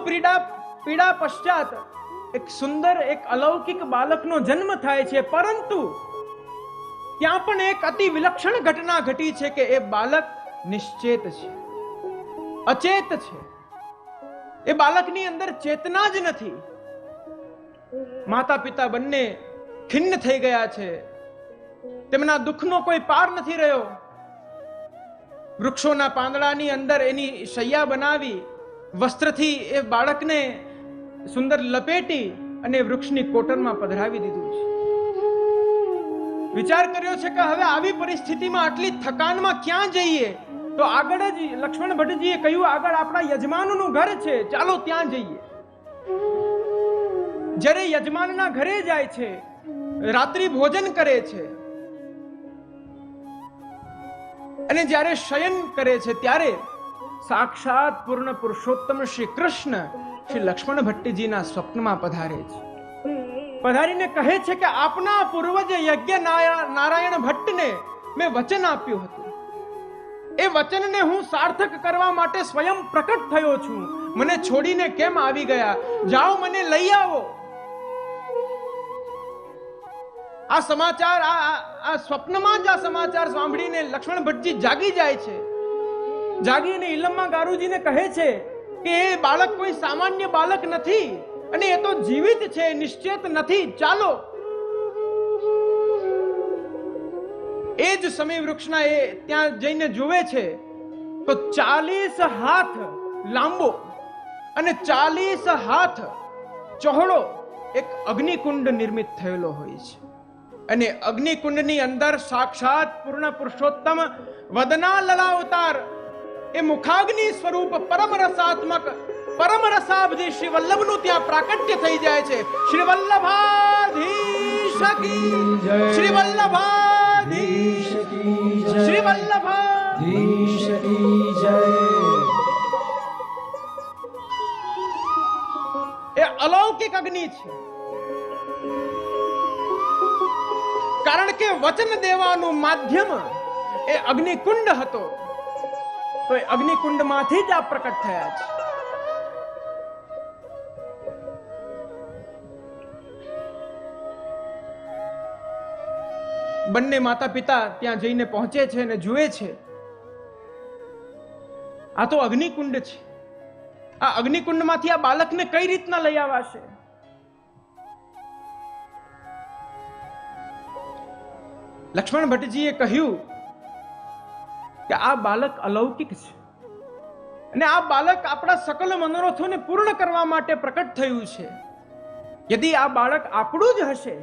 [SPEAKER 1] પીડા પશ્ચાત એક સુંદર એક અલૌકિક બાલકનો જન્મ થાય છે, પરંતુ ત્યાં પણ એક અતિ વિલક્ષણ ઘટના ઘટી છે કે એ બાલક નિશ્ચેત છે, અચેત છે. એ બાલકની અંદર ચેતના જ નથી. માતા પિતા બંને ખિન્ન થઈ ગયા છે, તેમના દુઃખનો કોઈ પાર નથી રહ્યો. વૃક્ષોના પાંદડાની અંદર એની શૈયા બનાવી વસ્ત્રથી એ બાળકને સુંદર લપેટી અને વૃક્ષની કોટરમાં પધરાવી દીધું છે. વિચાર કર્યો છે કે હવે આવી પરિસ્થિતિમાં આટલી થકાનમાં ક્યાં જઈએ, તો આગળ જ લક્ષ્મણ ભટ્ટજીએ કહ્યું, આગળ આપણા યજમાનનું ઘર છે, ચાલો ત્યાં જઈએ. જ્યારે યજમાનના ઘરે જાય છે, રાત્રિ ભોજન કરે છે અને જ્યારે શયન કરે છે, ત્યારે સાક્ષાત પૂર્ણ પુરુષોત્તમ શ્રી કૃષ્ણ શ્રી લક્ષ્મણ ભટ્ટજીના સ્વપ્નમાં પધારે છે. પધારીને કહે છે કે આપના પૂર્વજ યજ્ઞ નારાયણ ભટ્ટને મેં વચન આપ્યું હતું, એ વચનને હું સાર્થક કરવા માટે સ્વયં પ્રકટ થયો છું. મને છોડીને કેમ આવી ગયા? જાઓ, મને લઈ આવો. આ સમાચાર આ સ્વપ્નમાં જ આ સમાચાર સાંભળીને લક્ષ્મણ ભટ્ટજી જાગી જાય છે. જાગીને ઇલ્લમ્મા ગારુજીને કહે છે કે એ બાળક કોઈ સામાન્ય બાળક નથી અને એ તો જીવિત છે, નિશ્ચેત નથી, ચાલો. એ જ સમય વૃક્ષના એ ત્યાં જઈને જુએ છે તો 40 હાથ લાંબો અને 40 હાથ ચહોળો એક અગ્નિકુંડ નિર્મિત થયેલો હોય છે, અને અગ્નિકુંડની અંદર સાક્ષાત પૂર્ણ પુરુષોત્તમ વદના લલાવતાર એ મુખાગ્નિ સ્વરૂપ પરમ રસાત્મક પરમ રસાબ્દી શ્રી વલ્લભનું ત્યાં પ્રાકટ્ય થઈ જાય છે. શ્રી વલ્લભાધીશ કી જય, શ્રી વલ્લભાધીશ કી જય, શ્રી વલ્લભાધીશ કી જય. એ અલૌકિક અગ્નિ છે, કારણ કે વચન દેવાનું માધ્યમ એ અગ્નિકુંડ હતો, તો એ અગ્નિકુંડમાંથી જ આ પ્રકટ થયા છે. બંને માતા પિતા ત્યાં જઈને પહોંચે છે અને જુએ છે આ તો અગ્નિકુંડ છે. આ અગ્નિકુંડમાંથી આ બાળકને કઈ રીતના લઈ આવાશે? લક્ષ્મણ ભટ્ટજીએ કહ્યું કે આ બાળક અલૌકિક છે અને આ બાળક આપણા સકલ મનોરથોને પૂર્ણ કરવા માટે પ્રકટ થયું છે. યદિ આ બાળક આપણું જ હશે,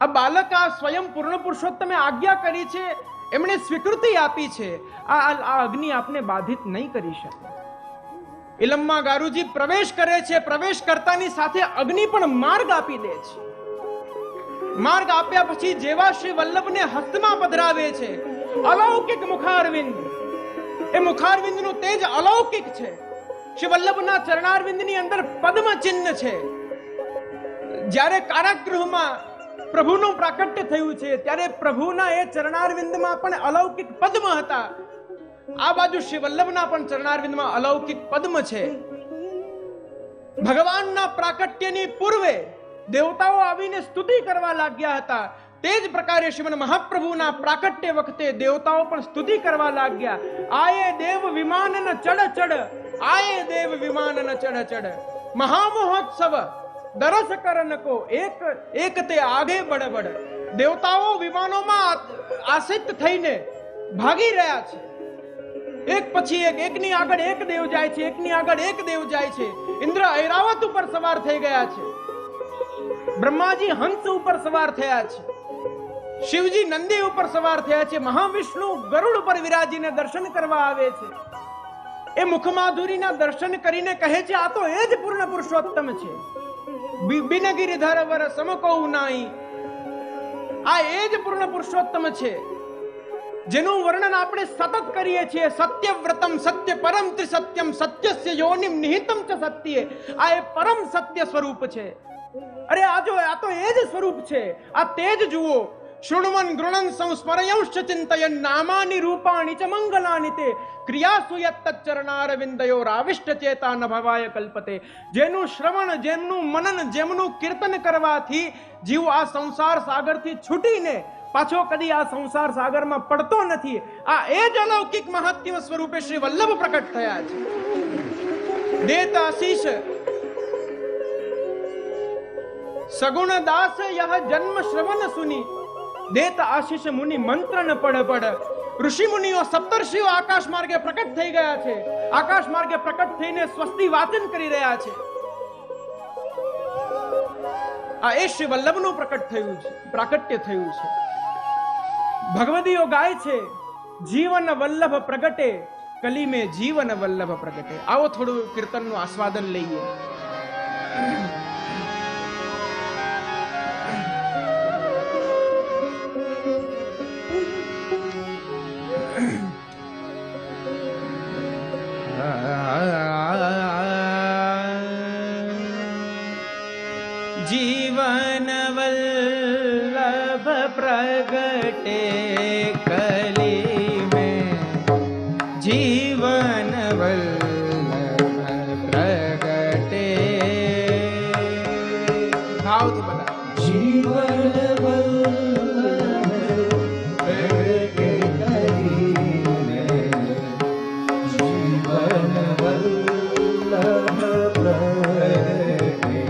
[SPEAKER 1] આ બાળક આ સ્વયં પૂર્ણ પુરુષોત્તમે આજ્ઞા કરી છે, એમણે સ્વીકૃતિ આપી છે, આ અગ્નિ આપને બાધિત નહીં કરી શકે. ઇલમમાં ગારુજી પ્રવેશ કરે છે. પ્રવેશ કરતાની સાથે અગ્નિ પણ માર્ગ આપી દે છે. માર્ગ આપ્યા પછી જેવા શ્રી વલ્લભને હસ્તમાં પધરાવે છે, અલૌકિક મુખારવિંદ, એ મુખારવિંદનું તેજ અલૌકિક છે. શ્રી વલ્લભના ચરણારવિંદની અંદર પદ્મ ચિહ્ન છે. જ્યારે કારાગૃહમાં પ્રભુનું પ્રાકટ્ય થયું છે ત્યારે પ્રભુના એ ચરણારવિંદમાં પણ અલૌકિક પદ્મ હતા. આ બાજુ શ્રી વલ્લભના પણ ચરણારવિંદમાં અલૌકિક પદ્મ છે. ભગવાનના પ્રાકટ્યની પૂર્વે દેવતાઓ આવીને સ્તુતિ કરવા લાગ્યા હતા. તે જ પ્રકારે શ્રીમદ મહાપ્રભુના પ્રાકટ્ય વખતે દેવતાઓ પણ સ્તુતિ કરવા લાગ્યા. આયે દેવ વિમાનન ચડ ચડ, આયે દેવ વિમાનન ચડ ચડ, મહામહોત્સવ દરસ કરન કો એક એક તે આગે બડબડ. દેવતાઓ વિમાનોમાં આસિત થઈને ભાગી રહ્યા છે. એક પછી એક, એકની આગળ એક દેવ જાય છે, એકની આગળ એક દેવ જાય છે. ઇન્દ્ર ઐરાવત ઉપર સવાર થઈ ગયા છે, બ્રહ્માજી હંસ ઉપર સવાર થયા છે, શિવજી નંદી ઉપર સવાર થયા છે, મહાવિષ્ણુ ગરુડ ઉપર વિરાજીને દર્શન કરવા આવે છે. એ મુખમાધુરીના દર્શન કરીને કહે છે, આ તો એ જ પૂર્ણ પુરુષોત્તમ છે. બિન ગિરિધર વર સમકૌ નાઈ, આ એ જ પૂર્ણ પુરુષોત્તમ છે જેનું વર્ણન આપણે સતત કરીએ છીએ. સત્યવ્રતમ સત્ય પરમ ત્રિસત્યમ સત્યસ્ય યોનિમ નિહિતમ ચ સત્યે. આ એ પરમ સત્ય સ્વરૂપ છે. અરે આ તો એ જ સ્વરૂપ છે. આ તેજ જુઓ. શૃણવન ગૃણન સંસ્મરયંશ્ચ ચિંતયન નામાની રૂપાણી ચ મંગલાની તે ક્રિયાસુ યત્તચરણારવિંદયો રાવિષ્ટ ચેતા ન ભવાય કલ્પતે. જેનું શ્રવણ, જેમનું મનન, જેમનું કીર્તન કરવાથી જીવ આ સંસાર સાગરથી છૂટીને પાછો કદી આ સંસાર સાગરમાં પડતો નથી. આ એ જ અલૌકિક મહાત્મ્ય સ્વરૂપે શ્રી વલ્લભ પ્રકટ થયા છે. દેત આશીષ સગુણ દાસ યહ જન્મ શ્રવણ સુની, દેત આશીષ મુનિ મંત્ર ન પડ પડ. ઋષિ મુનિઓ સપ્તર્ષિઓ આકાશ માર્ગે પ્રકટ થઈ ગયા છે. આકાશ માર્ગે પ્રકટ થઈને સ્વસ્તિ વાચન કરી રહ્યા છે. આ એ શ્રી વલ્લભનું પ્રકટ થયું છે, પ્રાકટ્ય થયું છે. ભગવદીઓ ગાય છે, જીવન વલ્લભ પ્રગટે કલી મેં જીવન વલ્લભ પ્રગટે. આવો થોડું કીર્તનનું આસ્વાદન લઈએ. જીવન વલ્લભ પ્રગટે કલી મેં, જીવન વલ્લભ પ્રગટે. ભાવથી બધા
[SPEAKER 2] જીવન વલ્લભ પ્રગટે કલી મેં, જીવન વલ્લભ પ્રગટે.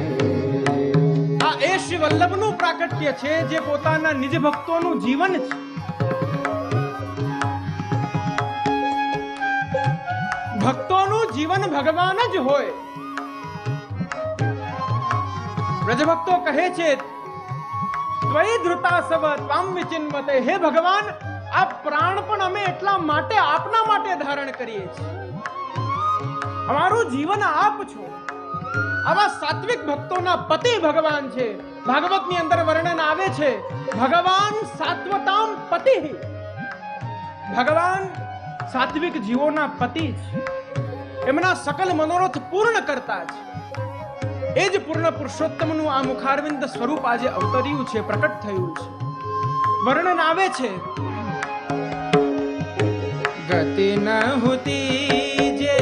[SPEAKER 1] આ એ શ્રી વલ્લભનું પ્રાકટ્ય છે જે પોતાના નિજ ભક્તોનું જીવન છે. ભક્તોનું જીવન ભગવાન જ હોય. વ્રજભક્તો કહે છે, ત્વયી ધૃતા સવ ત્વામ વિચિન્વતે. હે ભગવાન, આ પ્રાણ પણ અમે એટલા માટે આપના માટે ધારણ કરીએ છીએ. અમારું જીવન આપ છો. આવા સાત્વિક ભક્તોના પતિ ભગવાન છે. ભાગવતની અંદર વર્ણન આવે છે, ભગવાન સાત્વતામ પતિ. ભગવાન સાત્વિક જીવોના પતિ છે. એમના સકલ મનોરથ પૂર્ણ કરતા છે. એ જ પૂર્ણ પુરુષોત્તમનું આ મુખારવિંદ સ્વરૂપ આજે અવતર્યું છે, પ્રકટ થયું છે. વર્ણન આવે છે, ગતિ ન હોતી જે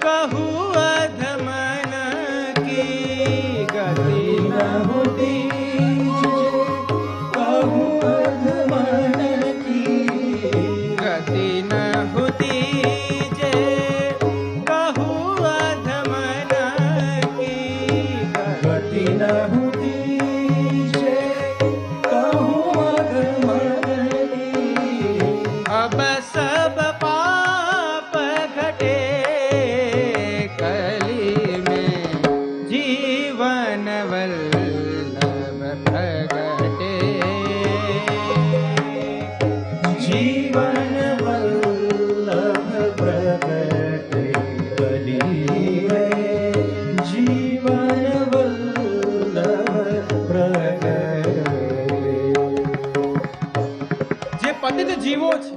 [SPEAKER 1] કહું અધમન કી, ગતિ ન હોતી જે કહું અધમન કી, ગતિ ન હોતી જે કહું અધમન કી,
[SPEAKER 2] ગતિ ન હોતી છે કહું અધમન કી.
[SPEAKER 1] अब सब पाप घटे कली में, जीवन वल्लभ प्रगटे,
[SPEAKER 2] જીવન વલ્લભ પ્રગટે કલી
[SPEAKER 1] જીવો છે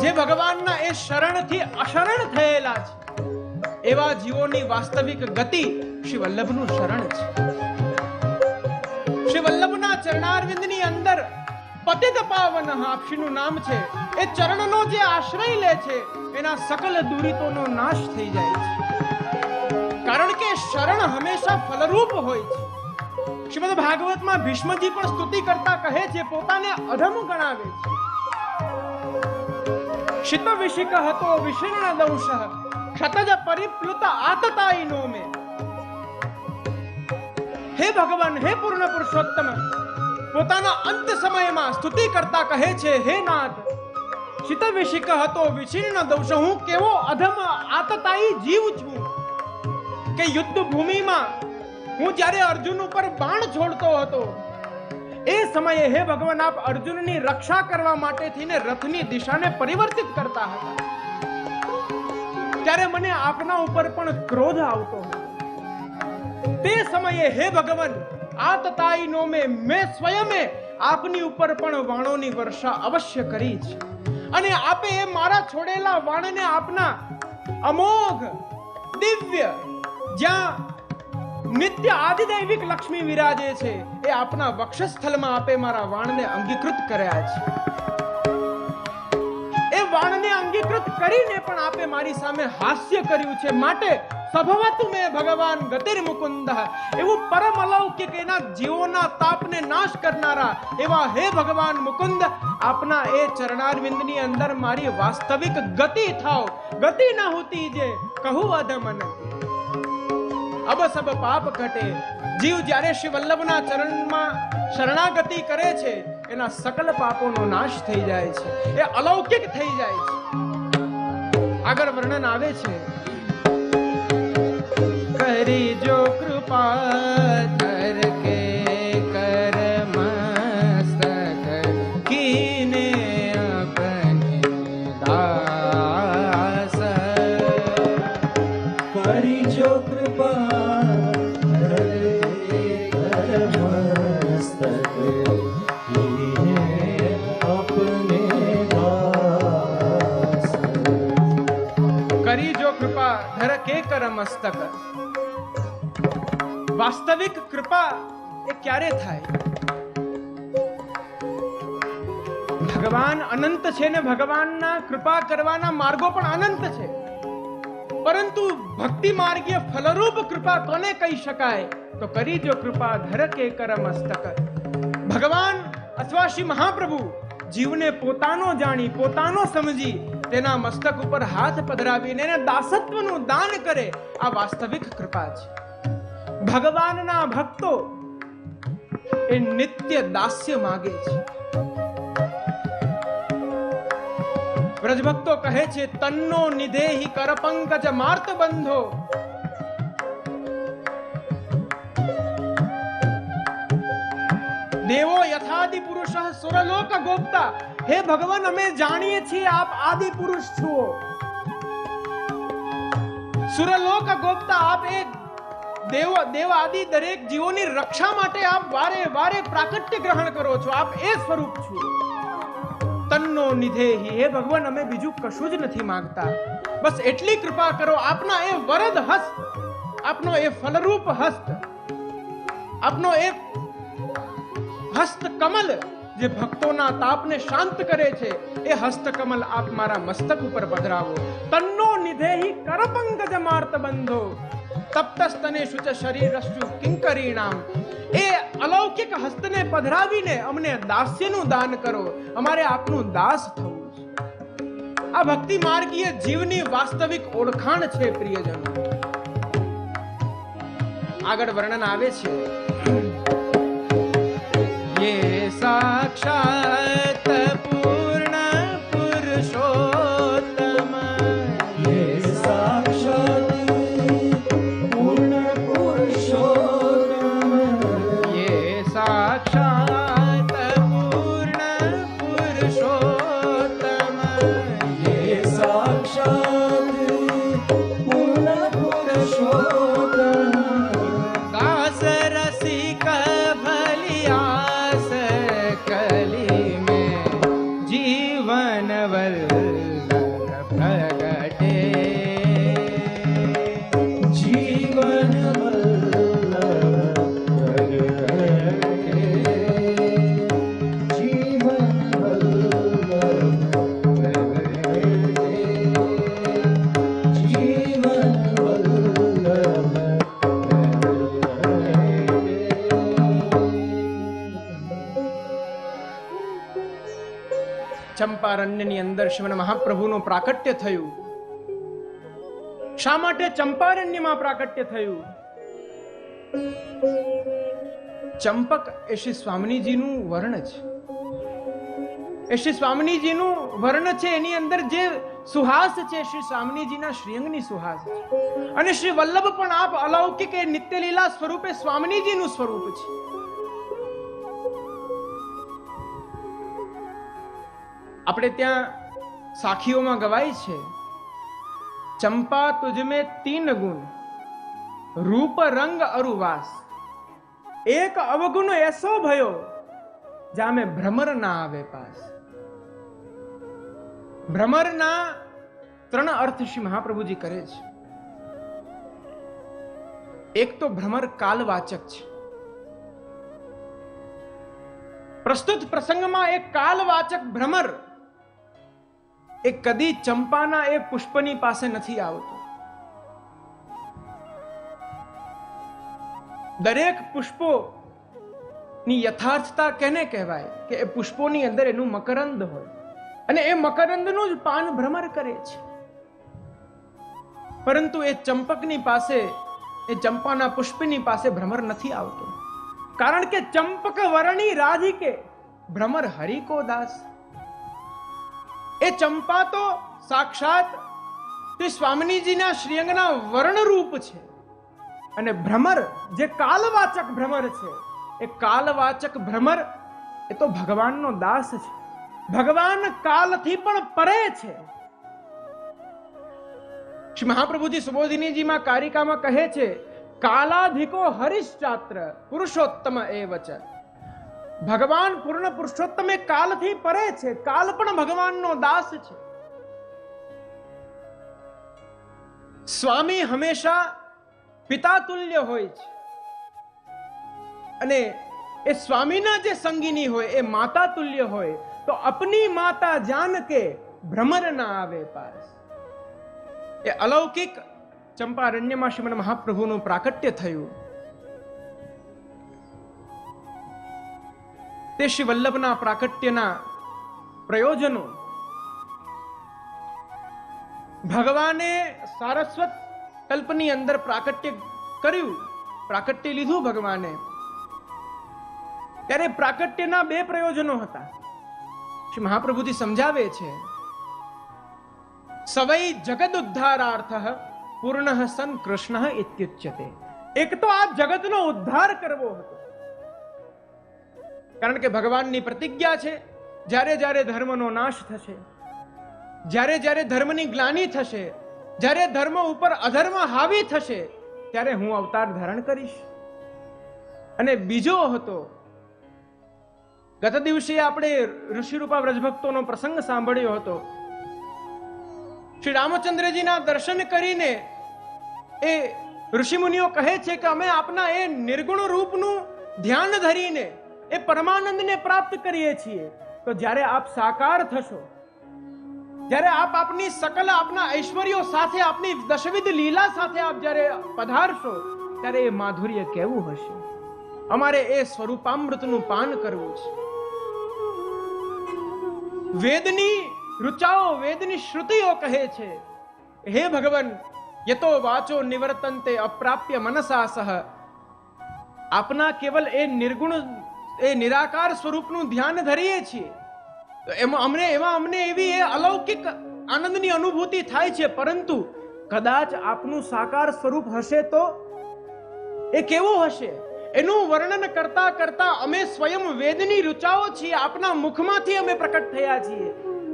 [SPEAKER 1] જે ભગવાનના એ શરણથી અશરણ થયેલા છે, એવા જીવોની વાસ્તવિક ગતિ શ્રી વલ્લભનું શરણ છે. શ્રી વલ્લભના ચરણારવિંદની અંદર પતિત પાવન આપશીનું નામ છે. એ ચરણનો જે આશ્રય લે છે એના સકલ દુરિતોનો નાશ થઈ જાય છે, કારણ કે શરણ હંમેશા ફલરૂપ હોય છે. શ્રીમદ ભાગવતમાં ભીષ્મજી પણ સ્તુતિ કરતા કહે છે, પોતાને અધમ ગણાવે છે. શિત વિશિક હતો વિશીર્ણ દંશ ક્ષતજ પરિપ્લુત આતતાઈનો મે. હે ભગવાન, હે પૂર્ણ પુરુષોત્તમ, પોતાના અંત સમયમાં સ્તુતિ કરતા કહે છે, હે નાથ, શિત વિશિક હતો વિશીર્ણ દંશ, હું કેવો અધમ આતતાઈ જીવ છું કે યુદ્ધ ભૂમિમાં હું જ્યારે અર્જુન ઉપર બાણ છોડતો હતો એ સમયે હે ભગવાન આપ અર્જુનની રક્ષા કરવા માટે થઈને રથની દિશાને પરિવર્તિત કરતા હતા, ત્યારે મને આપના ઉપર પણ ક્રોધ આવતો હતો. તે સમયે હે ભગવાન આતતાઈનો મેં સ્વયં આપની ઉપર પણ વાણોની વર્ષા અવશ્ય કરી છે, અને આપે એ મારા છોડેલા વાણને આપના અમોઘ દિવ્ય જ્યાં નિત્ય આદિદૈવિક લક્ષ્મી વિરાજે છે એ આપના વક્ષસ્થળમાં આપે મારા વાણને અંગીકૃત કર્યા છે. એ વાણને અંગીકૃત કરીને પણ આપે મારી સામે હાસ્ય કર્યું છે. માટે સભવતુ મે ભગવાન ગતિર મુકુંદ, એવું પરમ અલૌકિક એના જીવોના તાપને નાશ કરનારા એવા હે ભગવાન મુકુંદ, આપના એ ચરણારવિંદની અંદર મારી વાસ્તવિક ગતિ થાવ. ગતિ ન હોતી જે કહું અધમ નથી, અબ સબ પાપ ઘટે. જીવ જ્યારે શ્રી વલ્લભના ચરણમાં શરણાગતિ કરે છે એના સકલ પાપોનો નાશ થઈ જાય છે, એ અલૌકિક થઈ જાય છે. આગળ વર્ણન આવે છે, કરી જો કૃપા ધર કે કર મસ્તક કીને અપને દાસ.
[SPEAKER 2] કરી જો કૃપા મસ્તક अपने दास.
[SPEAKER 1] કરી જો કૃપા ધર કે કર મસ્તક. વાસ્તવિક કૃપા એ ક્યારે થાય? ભગવાન અનંત છે ને ભગવાનના કૃપા કરવાના માર્ગો પણ અનંત છે, પરંતુ ભક્તિ માર્ગીય ફલરૂપ કૃપા કોને કહી શકાય? તો કરી જો કૃપા ધર કે કર મસ્તક. ભગવાન અથવા શ્રી મહાપ્રભુ જીવને પોતાનો જાણી પોતાનો સમજી તેના મસ્તક ઉપર હાથ પધરાવીને એને દાસત્વનું દાન કરે, આ વાસ્તવિક કૃપા છે. ભગવાનના ભક્તો એ નિત્ય દાસ્ય માગે છે. વ્રજભક્તો કહે છે, તન્નો નિધેહી કર પંકજ માર્ત બંધો. દેવો યથાદિ પુરુષ સુરલોક ગોપ્તા. હે ભગવાન, અમે જાણીએ છીએ આપ આદિ પુરુષ છો, સુરલોક ગોપ્તા. આપ એક દેવ આદિ દરેક જીવોની રક્ષા માટે આપ વારે વારે પ્રાકટ્ય ગ્રહણ કરો છો, આપ એ સ્વરૂપ છો. તન્નો નિધેહી. હે ભગવાન, અમે બીજું કશું જ નથી માંગતા, બસ એટલી કૃપા કરો. આપના એ વરદ હસ્ત, આપનો એ ફલરૂપ હસ્ત, આપનો એ હસ્ત કમલ જે ભક્તોના તાપને શાંત કરે છે, એ હસ્ત કમલ આપ મારા મસ્તક ઉપર પધરાવો. તન્નો નિધેહી કર પંકજ માર્ત બંધો તપ્તસ્તને શુચ શરીરસ્તુ કિંકરીણામ. એ અલૌકિક હસ્તને પધરાવીને અમને દાસ્યનું દાન કરો, અમારે આપનું દાસ થવું છે. આ ભક્તિ માર્ગીય જીવની વાસ્તવિક ઓળખાણ છે પ્રિયજનો. આગળ વર્ણન આવે છે, ये साक्षात पूर्ण पुरुषोत्तम.
[SPEAKER 2] ये साक्षात पूर्ण पुरुषोत्तम.
[SPEAKER 1] ये साक्षात पूर्ण पुरुषोत्तम.
[SPEAKER 2] ये साक्षात पूर्ण पुरुषोत्तम.
[SPEAKER 1] दास रसिक ચંપારણ્યની અંદર શ્રીમદ મહાપ્રભુનું પ્રાકટ્ય થયું. શા માટે ચંપારણ્યમાં પ્રાકટ્ય થયું? ચંપક એ શ્રી સ્વામિનીજીનું વર્ણ છે. એ શ્રી સ્વામિનીજીનું વર્ણ છે. એની અંદર જે સુહાસ છે શ્રી સ્વામિનીજીના શ્રીઅંગની સુહાસ છે. અને શ્રી વલ્લભ પણ આપ અલૌકિક એ નિત્યલીલા સ્વરૂપે સ્વામિનીજીનું સ્વરૂપ છે. આપણે ત્યાં સાખીઓમાં ગવાય છે, ચંપા તુજમે 3 ગુણ, રૂપ રંગ અરુવાસ, એક અવગુણ એસો ભયો જામે ભ્રમર ના આવે પાસ. ભ્રમરના 3 અર્થ શ્રી મહાપ્રભુજી કરે છે. એક તો ભ્રમર કાલવાચક છે. પ્રસ્તુત પ્રસંગમાં એક કાલવાચક ભ્રમર એ કદી ચંપાના એ પુષ્પની પાસે નથી આવતો. દરેક પુષ્પો ની યથાર્થતા કેને કહેવાય કે એ પુષ્પોની અંદર એનું મકરંદ હોય અને એ મકરંદનું જ પાન ભ્રમર કરે છે. પરંતુ એ ચંપકની પાસે, એ ચંપાના પુષ્પની પાસે ભ્રમર નથી આવતો. કારણ કે ચંપક વર્ણી રાધિકે ભ્રમર હરિકો દાસ. એ ચંપા તો સાક્ષાત શ્રી સ્વામિનીજીના શ્રીઅંગના વર્ણરૂપ છે. અને ભ્રમર જે કાલવાચક ભ્રમર છે, એ કાલવાચક ભ્રમર એ તો ભગવાનનો દાસ છે. ભગવાન કાલથી પણ પરે છે. શ્રી મહાપ્રભુજી સુબોધિનીજીમાં કારિકામાં કહે છે, કાલાધિકો હરિશ્ચાત્ર પુરુષોત્તમ એવચ. ભગવાન પૂર્ણ પુરુષોત્તમ એ કાલથી પરે છે. કાલ પણ ભગવાનનો દાસ છે. સ્વામી હંમેશા પિતા તુલ્ય હોય છે અને એ સ્વામીના જે સંગીની હોય એ માતા તુલ્ય હોય. તો અપની માતા જાન કે ભ્રમર ના આવે પાસ. એ અલૌકિક ચંપારણ્યમાં શ્રીમદ મહાપ્રભુનું પ્રાકટ્ય થયું. તે શ્રી વલ્લભના પ્રાકટ્યના પ્રયોજનો ભગવાને સારસ્વત કલ્પની અંદર પ્રાકટ્ય કર્યું, પ્રાકટ્ય લીધું ભગવાને, ત્યારે પ્રાકટ્યના 2 પ્રયોજનો હતા. શ્રી મહાપ્રભુજી સમજાવે છે, સવૈ જગદ ઉદ્ધારાર્થ પૂર્ણ સન કૃષ્ણ ઇત્યુચ્યતે. એક તો આ જગતનો ઉદ્ધાર કરવો હતો. કારણ કે ભગવાનની પ્રતિજ્ઞા છે, જ્યારે જ્યારે ધર્મનો નાશ થશે, જ્યારે જ્યારે ધર્મની ગ્લાનિ થશે, જ્યારે ધર્મ ઉપર અધર્મ હાવી થશે, ત્યારે હું અવતાર ધારણ કરીશ. અને બીજો હતો, ગત દિવસે આપણે ઋષિરૂપા વ્રજભક્તોનો પ્રસંગ સાંભળ્યો હતો. શ્રી રામચંદ્રજીના દર્શન કરીને એ ઋષિમુનિઓ કહે છે કે અમે આપના એ નિર્ગુણ રૂપનું ધ્યાન ધરીને એ પરમાનંદને પ્રાપ્ત કરીએ છીએ. તો જ્યારે આપ સાકાર થશો, જ્યારે આપ આપની સકલ આપના ઐશ્વર્યો સાથે, આપની દશવિધ લીલા સાથે આપ જ્યારે પધારશો, ત્યારે એ માધુર્ય કેવું હશે. અમારે એ સ્વરૂપામૃતનું પાન કરવું છે. વેદની ઋચાઓ, વેદની શ્રુતિઓ કહે છે, હે ભગવાન, યતો વાચો નિવર્તન્તે અપ્રાપ્ય મનસા સહ. આપના કેવલ એ નિર્ગુણ, એ નિરાકાર સ્વરૂપનું ધ્યાન ધરીએ છીએ તો એમાં અમને એવી એ અલૌકિક આનંદની અનુભૂતિ થાય છે. પરંતુ કદાચ આપનું સાકાર સ્વરૂપ હશે તો એ કેવું હશે એનું વર્ણન કરતા કરતા અમે સ્વયં વેદની ઋચાઓ છીએ. આપના મુખમાંથી અમે પ્રકટ થયા છીએ,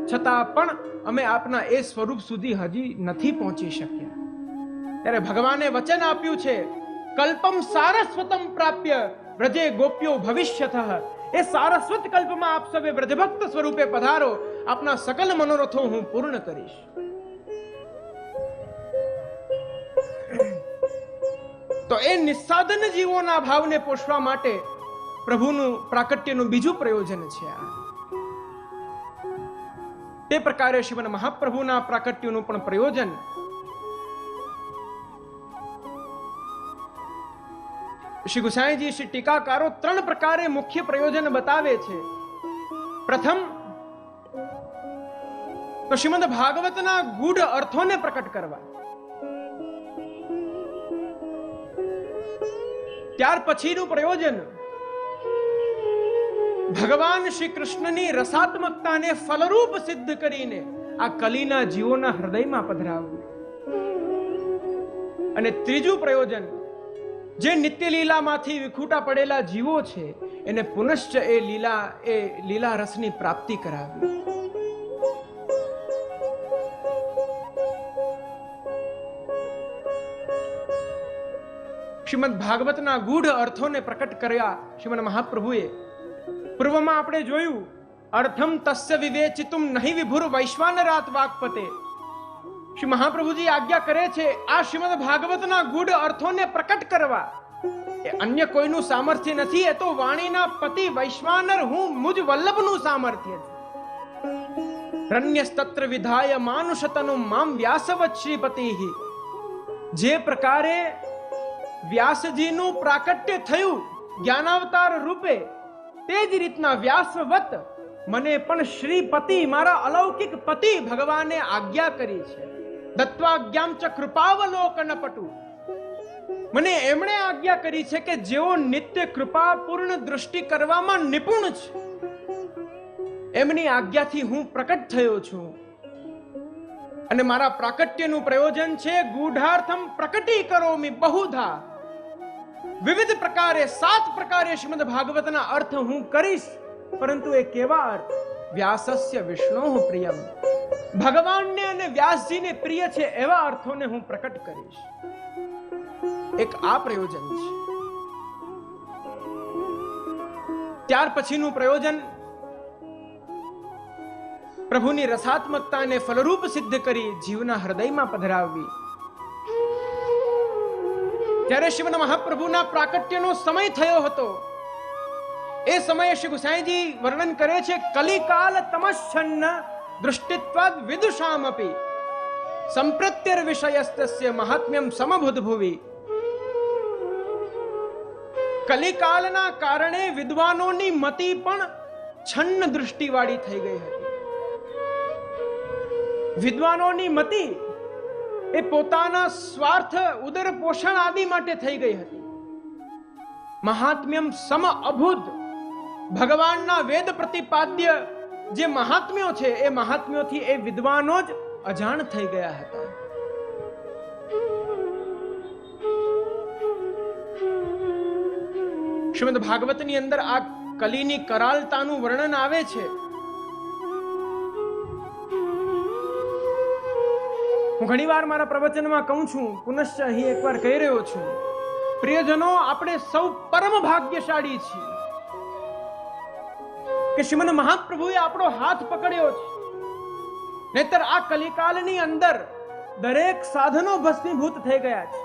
[SPEAKER 1] છતાં પણ અમે આપના એ સ્વરૂપ સુધી હજી નથી પહોંચી શક્યા. ત્યારે ભગવાને વચન આપ્યું છે, કલ્પમ સારસ્વતમ પ્રાપ્ય વ્રજે ગોપ્યો ભવિષ્યતઃ. એ સારસ્વત કલ્પમાં આપ સવે વ્રજભક્ત સ્વરૂપે પધારો, આપના સકલ મનોરથો હું પૂર્ણ કરીશ. તો એ નિસ્સાધન જીવોના ભાવને પોષવા માટે પ્રભુનું પ્રાકટ્યનું બીજું પ્રયોજન છે આ. તે પ્રકારે શ્રીમદ મહાપ્રભુના પ્રાકટ્યનું પણ પ્રયોજન શ્રી ગુસાઈજી, શ્રી ટીકાકારો 3 પ્રકારે મુખ્ય પ્રયોજન બતાવે છે. પ્રથમ, તો શ્રીમદ ભાગવતના ગૂઢ અર્થોને પ્રકટ કરવા, ત્યાર પછીનું પ્રયોજન ભગવાન શ્રી કૃષ્ણની રસાત્મકતાને ફલરૂપ સિદ્ધ કરીને આ કલીના જીવોના હૃદયમાં પધરાવવું. અને ત્રીજું પ્રયોજન, જે નિત્ય લીલામાંથી વિખૂટા પડેલા જીવો છે એને પુનશ્ચ એ લીલા રસની પ્રાપ્તિ કરાવી. શ્રીમદ ભાગવતના ગૂઢ અર્થોને પ્રકટ કર્યા શ્રીમદ મહાપ્રભુએ. પૂર્વમાં આપણે જોયું, અર્થમ તસ્ય વિવેચિતુમ નહીં વિભુર વૈશ્વાનરાત વાક્પતે. શ્રી મહાપ્રભુજી આજ્ઞા કરે છે આ શ્રીમદ ભાગવતના ગૂઢ અર્થોને પ્રકટ કરવા એ અન્ય કોઈનું સામર્થ્ય નથી, એ તો વાણીના પતિ વૈશ્વાનર હું મુજ વલ્લભનું સામર્થ્ય છે. રણ્યસ્તત્ર વિધાય માનુષતનું મામ વ્યાસવત શ્રીપતિઃ. જે પ્રકારે વ્યાસજીનું પ્રાકટ્ય થયું જ્ઞાનાવતાર રૂપે, તે જ રીતના વ્યાસવત મને પણ શ્રીપતિ મારા અલૌકિક પતિ ભગવાને આજ્ઞા કરી છે. દત્વાજ્ઞામ ચ કૃપાવલોકન પટુ. મને એમણે આજ્ઞા કરી છે કે જેઓ નિત્ય કૃપાપૂર્ણ દૃષ્ટિ કરવામાં નિપુણ છે, એમની આજ્ઞાથી હું પ્રકટ થયો છું. અને મારા પ્રાકટ્યનું પ્રયોજન છે ગૂઢાર્થમ પ્રકટી કરોમિ બહુધા. વિવિધ પ્રકારે 7 પ્રકારે શ્રીમદ ભાગવતના અર્થ હું કરીશ, પરંતુ એ કેવા અર્થ? વ્યાસસ્ય વિષ્ણોઃ પ્રિયમ. ભગવાનને અને વ્યાસજીને પ્રિય છે એવા અર્થોને હું પ્રકટ કરીશ. એક આ પ્રયોજન છે. ત્યાર પછીનું પ્રયોજન પ્રભુની રસાત્મકતાને ફલરૂપ સિદ્ધ કરી જીવના હૃદયમાં પધરાવવી. ત્યારે શ્રીમદ મહાપ્રભુના પ્રાકટ્યનો સમય થયો હતો. એ સમયે શ્રી ગુસાઈજી વર્ણન કરે છે, કલિકાલ તમશ્છન્ન દૃષ્ટિત્વાદ વિદુષામપી સંપ્રત્યર વિષયસ્તસ્ય મહાત્મ્યમ સમભૂતભુવિ. કલિકાલના કારણે વિદ્વાનોની મતિ પણ છન્ન દૃષ્ટિવાળી થઈ ગઈ હતી. વિદ્વાનોની મતિ એ પોતાના સ્વાર્થ ઉદર પોષણ આદિ માટે થઈ ગઈ હતી. મહાત્મ્યમ સમ અભૂત. ભગવાનના વેદ પ્રતિપાદ્ય જે મહાત્મ્યો છે એ મહાત્મ્યોથી એ વિદ્વાનો જ અજાણ થઈ ગયા હતા. શ્રીમદ ભાગવતની અંદર આ કલીની કરાલતાનું વર્ણન આવે છે. હું ઘણીવાર મારા પ્રવચનમાં કહું છું, પુનશ્ચ અહીં એકવાર કહી રહ્યો છું, પ્રિયજનો, આપણે સૌ પરમ ભાગ્યશાળી છીએ કે શ્રીમદ મહાપ્રભુએ આપણો હાથ પકડ્યો છે. નહીતર આ કલિકાલની અંદર દરેક સાધનો ભસ્મીભૂત થઈ ગયા છે.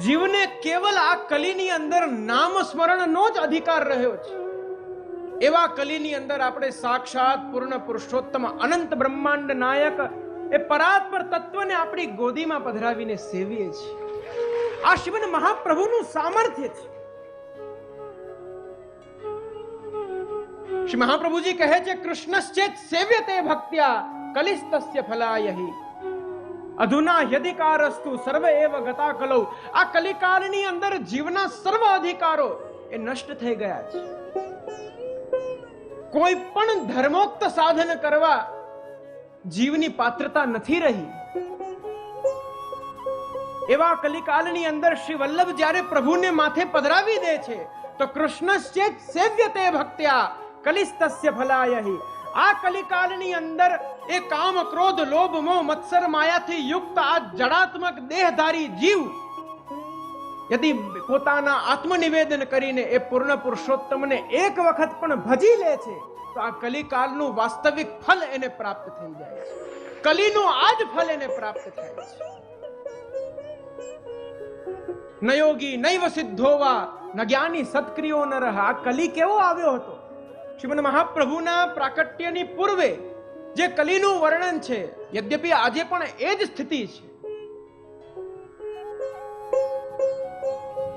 [SPEAKER 1] જીવને કેવલ આ કલીની અંદર નામ સ્મરણનો જ અધિકાર રહ્યો છે. એવા કલીની અંદર આપણે સાક્ષાત પૂર્ણ પુરુષોત્તમ અનંત બ્રહ્માંડ નાયક એ પરાત્પર તત્વને આપણી ગોદીમાં પધરાવીને સેવીએ છીએ. આ શ્રીમદ મહાપ્રભુનું સામર્થ્ય છે. શ્રી મહાપ્રભુજી કહે છે, કૃષ્ણશ્ચેત સેવ્યતે ભક્ત્યા કલિસ્તસ્ય ફલાયહિ અધુના યધિકારસ્તુ સર્વ એવ ગતા કલૌ. આ કલિકાલની અંદર જીવના સર્વ અધિકારો એ નષ્ટ થઈ ગયા છે. કોઈ પણ ધર્મોક્ત સાધન કરવા જીવની પાત્રતા નથી રહી. એવા કલિકાલની અંદર શ્રી વલ્લભ જ્યારે પ્રભુને માથે પધરાવી દે છે તો કૃષ્ણશ્ચેત સેવ્યતે ભક્ત્યા કલિસ્તસ્ય ફલાયહિ. આ કલિકાલની અંદર એ કામ ક્રોધ લોભ મોહ મત્સર માયાથી યુક્ત આ જડાત્મક દેહધારી જીવ યદિ પોતાના આત્મનિવેદન કરીને એ પૂર્ણ પુરુષોત્તમને એક વખત પણ ભજી લે છે તો આ કલિકાલનું વાસ્તવિક ફલ એને પ્રાપ્ત થઈ જાય છે. કલીનું આ જ ફલ એને પ્રાપ્ત થાય છે. ન યોગી નૈવ સિદ્ધોવા ન જ્ઞાની સત્ક્રિયો ન રહા. આ કલી કેવો આવ્યો હતો? શ્રીમદ મહાપ્રભુના પ્રાકટ્યની પૂર્વે જે કલીનું વર્ણન છે, યદ્યપિ આજે પણ એ જ સ્થિતિ છે.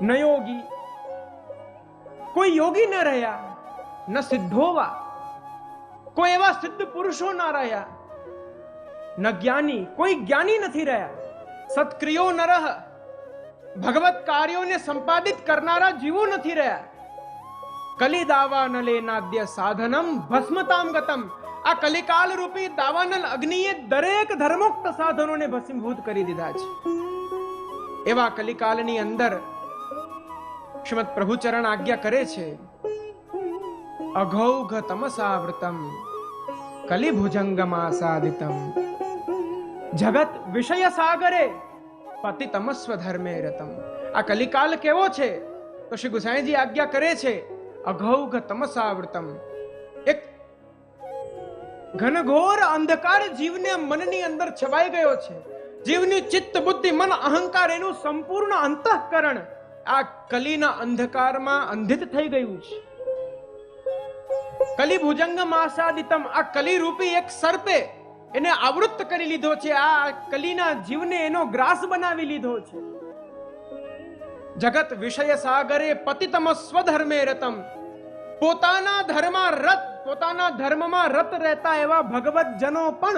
[SPEAKER 1] ન યોગી, કોઈ યોગી ન રહ્યા, ન સિદ્ધોવા, કોઈ એવા સિદ્ધ પુરુષો ના રહ્યા, ન જ્ઞાની, કોઈ જ્ઞાની નથી રહ્યા. સત્ક્રિયો નરહ, ભગવત કાર્યોને સંપાદિત કરનારા જીવો નથી રહ્યા. કલી દાવાનલે નાદ્ય સાધનમ ભસ્મતામ ગતમ. આ કલિકાલ રૂપી દાવાનલ અગ્નિએ દરેક ધર્મોક્ત સાધનોને ભસ્મીભૂત કરી દીધા છે. એવા કલિકાલની અંદર શ્રીમદ પ્રભુચરણ આજ્ઞા કરે છે, અઘૌઘ તમસાવૃતમ કલિભુજંગમાસાદિતમ જગત વિષય સાગરે પતિતમસ્વ ધર્મે રતમ. આ કલિકાલ કેવો છે? તો શ્રી ગુસાઈજી આજ્ઞા કરે છે, અઘૌઘ તમસાવૃતમ, એક ઘનઘોર અંધકાર જીવને મનની અંદર છવાઈ ગયો છે. જીવની ચિત્ત બુદ્ધિ મન અહંકાર એનું સંપૂર્ણ અંતઃકરણ આ કલીના અંધકારમાં અંધિત થઈ ગયું છે. કલી ભુજંગ માસાદિતમ, આ કલી રૂપી એક સર્પે એને આવૃત્ત કરી લીધો છે. આ કલીના જીવને એનો ગ્રાસ બનાવી લીધો છે. જગત વિષય સાગરે પતિતમ સ્વધર્મે રતમ, પોતાના ધર્મમાં રત રહેતા એવા ભગવત જનો પણ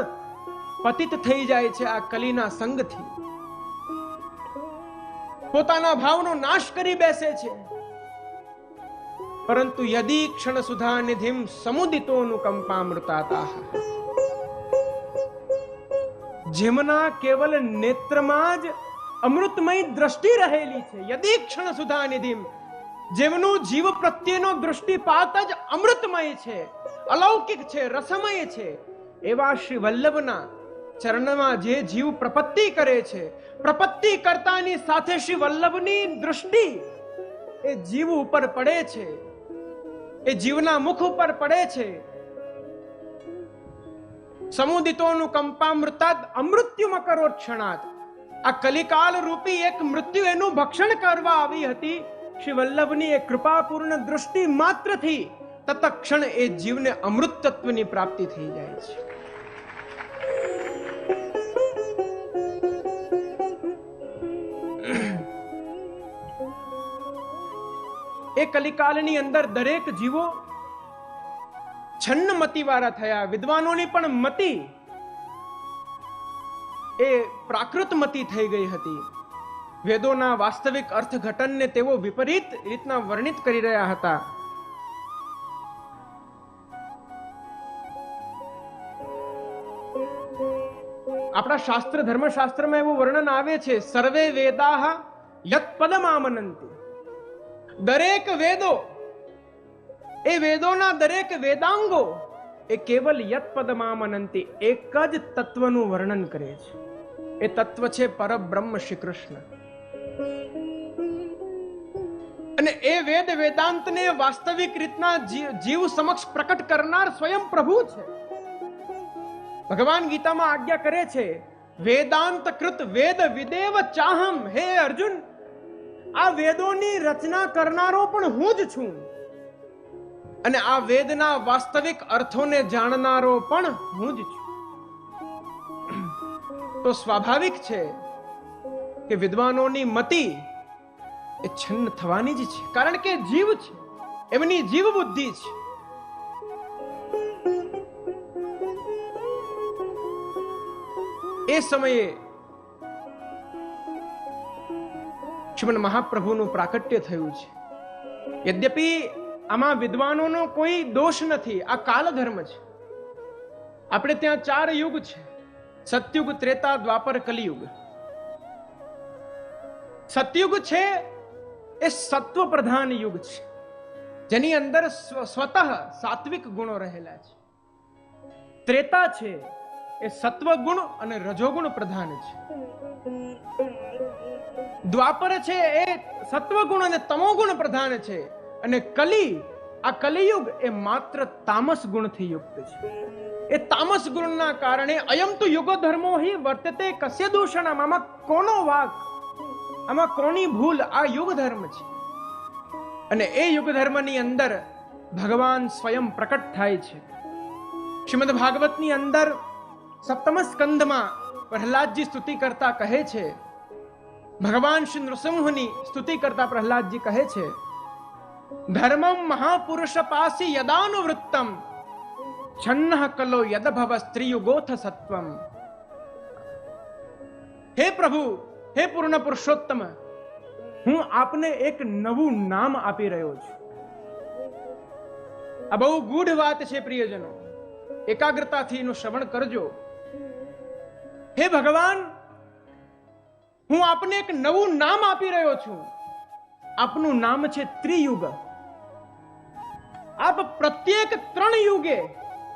[SPEAKER 1] પતિત થઈ જાય છે આ કલીના સંગથી. પોતાના ભાવનો નાશ કરી બેસે છે. પરંતુ યદી ક્ષણ સુધા નિધિમ સમુદિતોનુકંપામૃતાતાઃ, જેમના કેવલ નેત્રમાં જ અમૃતમય દ્રષ્ટિ રહેલી છે, યદી ક્ષણ સુધા નિધિમ, જેમનું જીવ પ્રત્યેનો દૃષ્ટિપાત જ અમૃતમય છે, અલૌકિક છે, રસમય છે, એવા શ્રી વલ્લભના ચરણમાં જે જીવ પ્રપત્તિ કરે છે, પ્રપત્તિ કરતાની સાથે શ્રી વલ્લભની દૃષ્ટિ એ જીવ ઉપર પડે છે, એ જીવના મુખ ઉપર પડે છે. સમુદિતોનું કંપામૃતાદ અમૃત્યુમ કરોક્ષણાત, આ કલિકાલ રૂપી એક મૃત્યુ એનું ભક્ષણ કરવા આવી હતી. શ્રી વલ્લભની એ કૃપાપૂર્ણ દૃષ્ટિ માત્રથી તત્ક્ષણ એ જીવને અમૃત તત્વની પ્રાપ્તિ થઈ જાય છે. એ કલિકાલની અંદર દરેક જીવો છન્ન મતિ વાળા થયા. વિદ્વાનોની પણ મતિ એ પ્રાકૃત મતિ થઈ ગઈ હતી. વેદોના વાસ્તવિક અર્થઘટનને તેઓ વિપરીત રીતના વર્ણિત કરી રહ્યા હતા. આપણા શાસ્ત્ર ધર્મશાસ્ત્રમાં એવું વર્ણન આવે છે, સર્વે વેદાહ યત પદમામનંતિ. દરેક વેદો, એ વેદોના દરેક વેદાંગો એ કેવલ યત પદમામનંતિ, એક જ તત્વનું વર્ણન કરે છે. એ તત્વ છે પરબ્રહ્મ શ્રી કૃષ્ણ. અને એ વેદ વેદાંતને વાસ્તવિક રીતના જીવ સમક્ષ પ્રકટ કરનાર સ્વયં પ્રભુ છે. ભગવાન ગીતામાં આજ્ઞા કરે છે, વેદાંત કૃત વેદ વિદેવ ચાહમ. હે અર્જુન, આ વેદોની રચના કરનારો પણ હું જ છું, અને આ વેદના વાસ્તવિક અર્થોને જાણનારો પણ હું જ છું. તો સ્વાભાવિક છે કે વિદ્વાનોની મતિ એ છન્ન થવાની જ છે, કારણ કે જીવ છે, એમની જીવ બુદ્ધિ છે. એ સમયે શ્રીમદ મહાપ્રભુનું પ્રાકટ્ય થયું છે. યદ્યપિ આમાં વિદ્વાનોનો કોઈ દોષ નથી, આ કાલધર્મ છે. આપણે ત્યાં 4 યુગ છે, સતયુગ, ત્રેતા, દ્વાપર, કલિયુગ. સતયુગ છે એ સત્વ પ્રધાન યુગ છે, જેની અંદર સ્વતઃ સાત્વિક ગુણો રહેલા છે. ત્રેતા છે એ સત્વ ગુણ અને રજોગુણ પ્રધાન છે. દ્વાપર છે એ સત્વગુણ અને તમોગુણ પ્રધાન છે. અને આ કલિયુગ એ માત્ર તામસ ગુણથી યુક્ત છે. એ તામસ ગુણના કારણે અયમ તો યુગો ધર્મો હિ વર્તતે કસ્ય દૂષણમ. આમાં કોનો વાક, આમાં કોની ભૂલ? આ યુગ ધર્મ છે. અને એ યુગ ધર્મની અંદર ભગવાન સ્વયં પ્રકટ થાય છે. શ્રીમદ ભાગવતની અંદર 7મ સ્કંદમાં પ્રહલાદજી સ્તુતિ કરતા કહે છે, ભગવાન શ્રી નૃસિંહની સ્તુતિ કરતા પ્રહલાદજી કહે છે, ધર્મમ મહાપુરુષ પાસી યદાનુવૃત્તમ છન્નઃ કલો યદભવ સ્ત્રીયુગોથ સત્વમ. હે પ્રભુ, હે પૂર્ણ પુરુષોત્તમ, હું આપને એક નવું નામ આપી રહ્યો છું. આ બહુ ગૂઢ વાત છે પ્રિયજનો, એકાગ્રતાથી એનું શ્રવણ કરજો. હે ભગવાન, હું આપને એક નવું નામ આપી રહ્યો છું. આપનું નામ છે ત્રિયુગ. આપ પ્રત્યેક 3 યુગે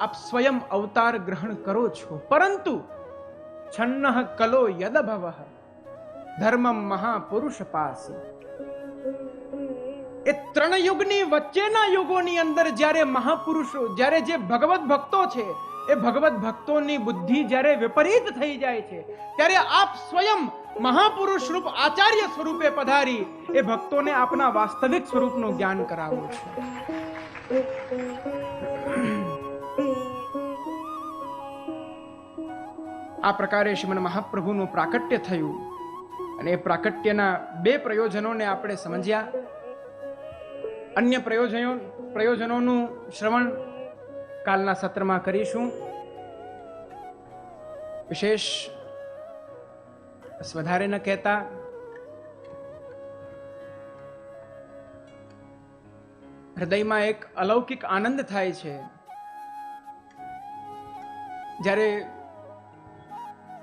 [SPEAKER 1] આપ સ્વયં અવતાર ગ્રહણ કરો છો, પરંતુ છન્નઃ કલો યદભવઃ ધર્મમ મહાપુરુષ પાસી. એ 3 યુગની વચ્ચેના યુગોની અંદર જ્યારે મહાપુરુષો, જ્યારે જે ભગવત ભક્તો છે, એ ભગવત ભક્તોની બુદ્ધિ જ્યારે વિપરીત થઈ જાય છે, ત્યારે આપ સ્વયં મહાપુરુષ રૂપ આચાર્ય સ્વરૂપે પધારી એ ભક્તોને આપના વાસ્તવિક સ્વરૂપનું જ્ઞાન કરાવો છો. આ પ્રકારે શ્રીમદ મહાપ્રભુનું પ્રાકટ્ય થયું અને એ પ્રાકટ્યના 2 પ્રયોજનોને આપણે સમજ્યા. અન્ય પ્રયોજનોનું શ્રવણ કાલના સત્રમાં કરીશું. વિશેષ વધારે ન કહેતા હૃદયમાં એક અલૌકિક આનંદ થાય છે જ્યારે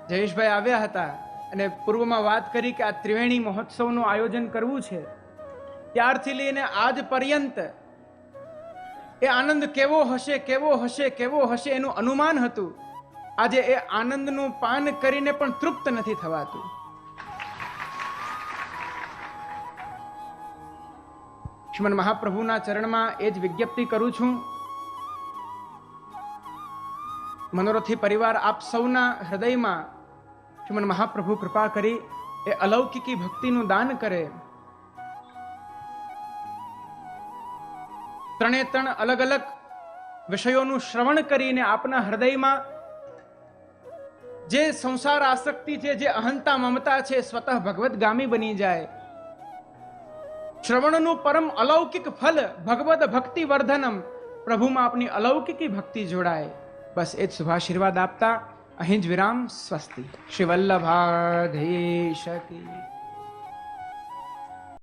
[SPEAKER 1] જયેશભાઈ આવ્યા હતા અને પૂર્વમાં વાત કરી કે આ ત્રિવેણી મહોત્સવનું આયોજન કરવું છે, ત્યારથી લઈને આજ પર્યંત એ આનંદ કેવો હશે કેવો હશે કેવો હશે એનું અનુમાન હતું. આજે એ આનંદનું પાન કરીને પણ તૃપ્ત નથી થવાતું. શ્રીમદ મહાપ્રભુના ચરણમાં એ જ વિજ્ઞપ્તિ કરું છું. મનોરથી પરિવાર આપ સૌના હૃદયમાં શ્રીમદ મહાપ્રભુ કૃપા કરી એ અલૌકિકી ભક્તિનું દાન કરે. 3 અલગ અલગ વિષયોનું શ્રવણ કરીને આપના હૃદયમાં જે સંસાર આસક્તિ છે, જે અહંતા મમતા છે, સ્વતઃ ભગવદગામી બની જાય. શ્રવણનું પરમ અલૌકિક ફલ ભગવદ ભક્તિ વર્ધનમ, પ્રભુમાં આપની અલૌકિકી ભક્તિ જોડાય. બસ એ જ શુભાશીર્વાદ આપતા અહીં જ વિરામ. સ્વસ્તિ. શ્રી વલ્લભાધીશ કી